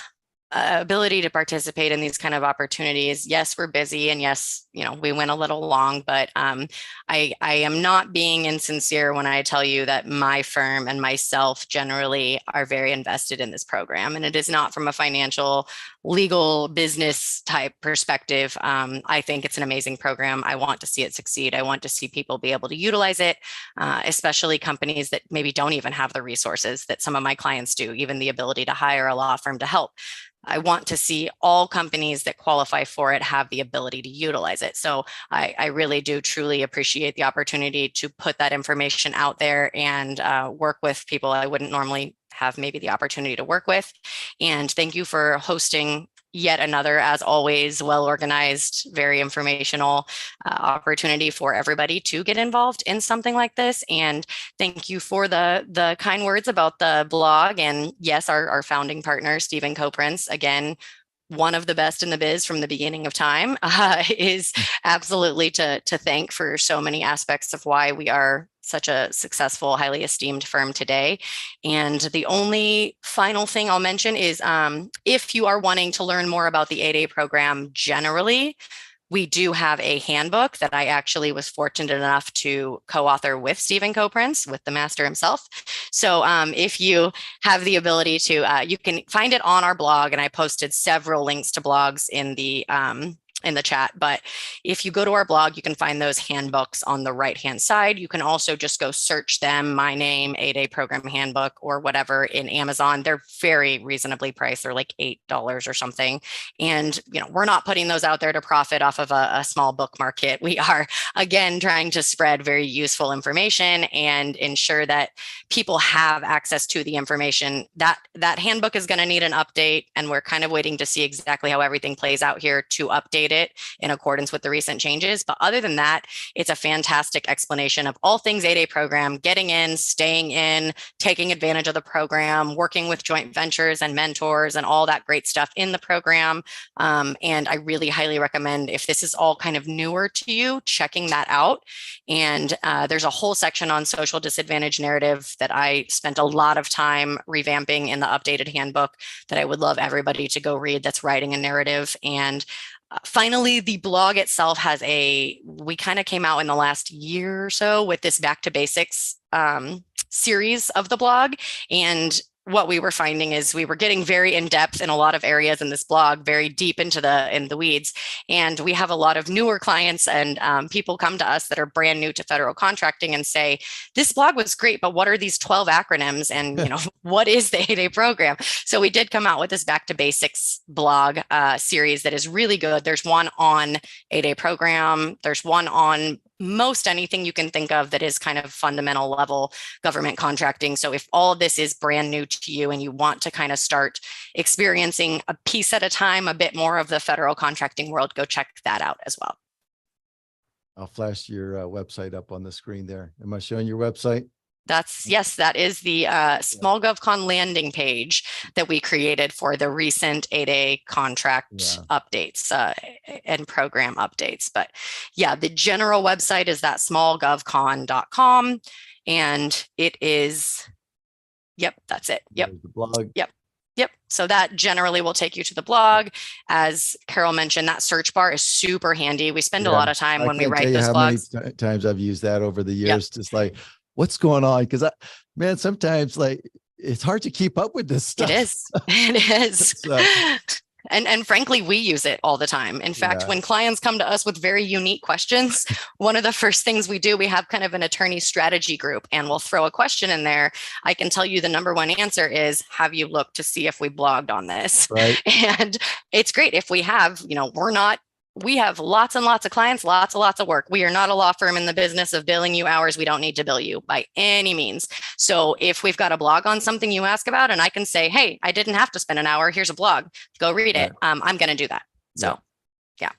ability to participate in these kind of opportunities. Yes, we're busy, and yes, we went a little long, but I am not being insincere when I tell you that my firm and myself generally are very invested in this program, and it is not from a financial, legal, business type perspective. I think it's an amazing program. I want to see it succeed. I want to see people be able to utilize it, especially companies that maybe don't even have the resources that some of my clients do, even the ability to hire a law firm to help. I want to see all companies that qualify for it have the ability to utilize it. So I really do truly appreciate the opportunity to put that information out there and work with people I wouldn't normally have maybe the opportunity to work with. And thank you for hosting yet another, as always, well-organized, very informational opportunity for everybody to get involved in something like this. And thank you for the kind words about the blog. And yes, our founding partner, Stephen Coprince, again, one of the best in the biz from the beginning of time, is absolutely to thank for so many aspects of why we are such a successful, highly esteemed firm today. And the only final thing I'll mention is if you are wanting to learn more about the 8A program generally, we do have a handbook that I actually was fortunate enough to co-author with Stephen Coprince, with the master himself. So if you have the ability to, you can find it on our blog, and I posted several links to blogs in the chat. But if you go to our blog, you can find those handbooks on the right-hand side. You can also just go search them, my name, 8A program handbook, or whatever in Amazon. They're very reasonably priced. They're like $8 or something. And, we're not putting those out there to profit off of a small book market. We are, again, trying to spread very useful information and ensure that people have access to the information. That handbook is going to need an update, and we're kind of waiting to see exactly how everything plays out here to update it in accordance with the recent changes. But other than that, it's a fantastic explanation of all things 8A program, getting in, staying in, taking advantage of the program, working with joint ventures and mentors and all that great stuff in the program. And I really highly recommend, if this is all kind of newer to you, checking that out. And there's a whole section on social disadvantage narrative that I spent a lot of time revamping in the updated handbook that I would love everybody to go read, that's writing a narrative. And finally, the blog itself we kind of came out in the last year or so with this Back to Basics series of the blog. And what we were finding is we were getting very in depth in a lot of areas in this blog, very deep into the weeds. And we have a lot of newer clients and people come to us that are brand new to federal contracting and say, this blog was great, but what are these 12 acronyms? And what is the 8A program? So we did come out with this Back to Basics blog series that is really good. There's one on 8A program. There's one on most anything you can think of that is kind of fundamental level government contracting. So if all of this is brand new to you and you want to kind of start experiencing a piece at a time, a bit more of the federal contracting world, go check that out as well. I'll flash your website up on the screen there. Am I showing your website? Yes, that is the Small GovCon landing page that we created for the recent 8A contract updates and program updates. But yeah, the general website is that smallgovcon.com, and it is, that's it. The blog. Yep. So that generally will take you to the blog. As Carol mentioned, that search bar is super handy. We spend a lot of time when we write those blogs. Many times I've used that over the years, just like, what's going on? Because sometimes it's hard to keep up with this stuff. It is. And frankly, we use it all the time. In fact, when clients come to us with very unique questions, one of the first things we do, we have kind of an attorney strategy group, and we'll throw a question in there. I can tell you the number one answer is, have you looked to see if we blogged on this? Right. And it's great if we have, we have lots and lots of clients, lots of work. We are not a law firm in the business of billing you hours we don't need to bill you by any means. So if we've got a blog on something you ask about, and I can say, hey, I didn't have to spend an hour, here's a blog, go read it. I'm going to do that. So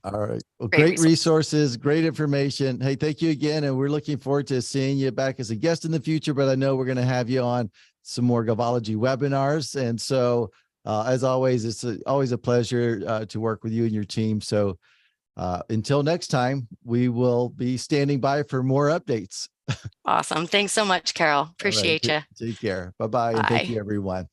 All right. Well, Great great resources, great information. Hey, thank you again. And we're looking forward to seeing you back as a guest in the future, but I know we're going to have you on some more Govology webinars. And so, as always, it's always a pleasure to work with you and your team. So until next time, we will be standing by for more updates. Awesome. Thanks so much, Carol. All right. Appreciate you. Take care. Bye-bye. And thank Bye. you, everyone.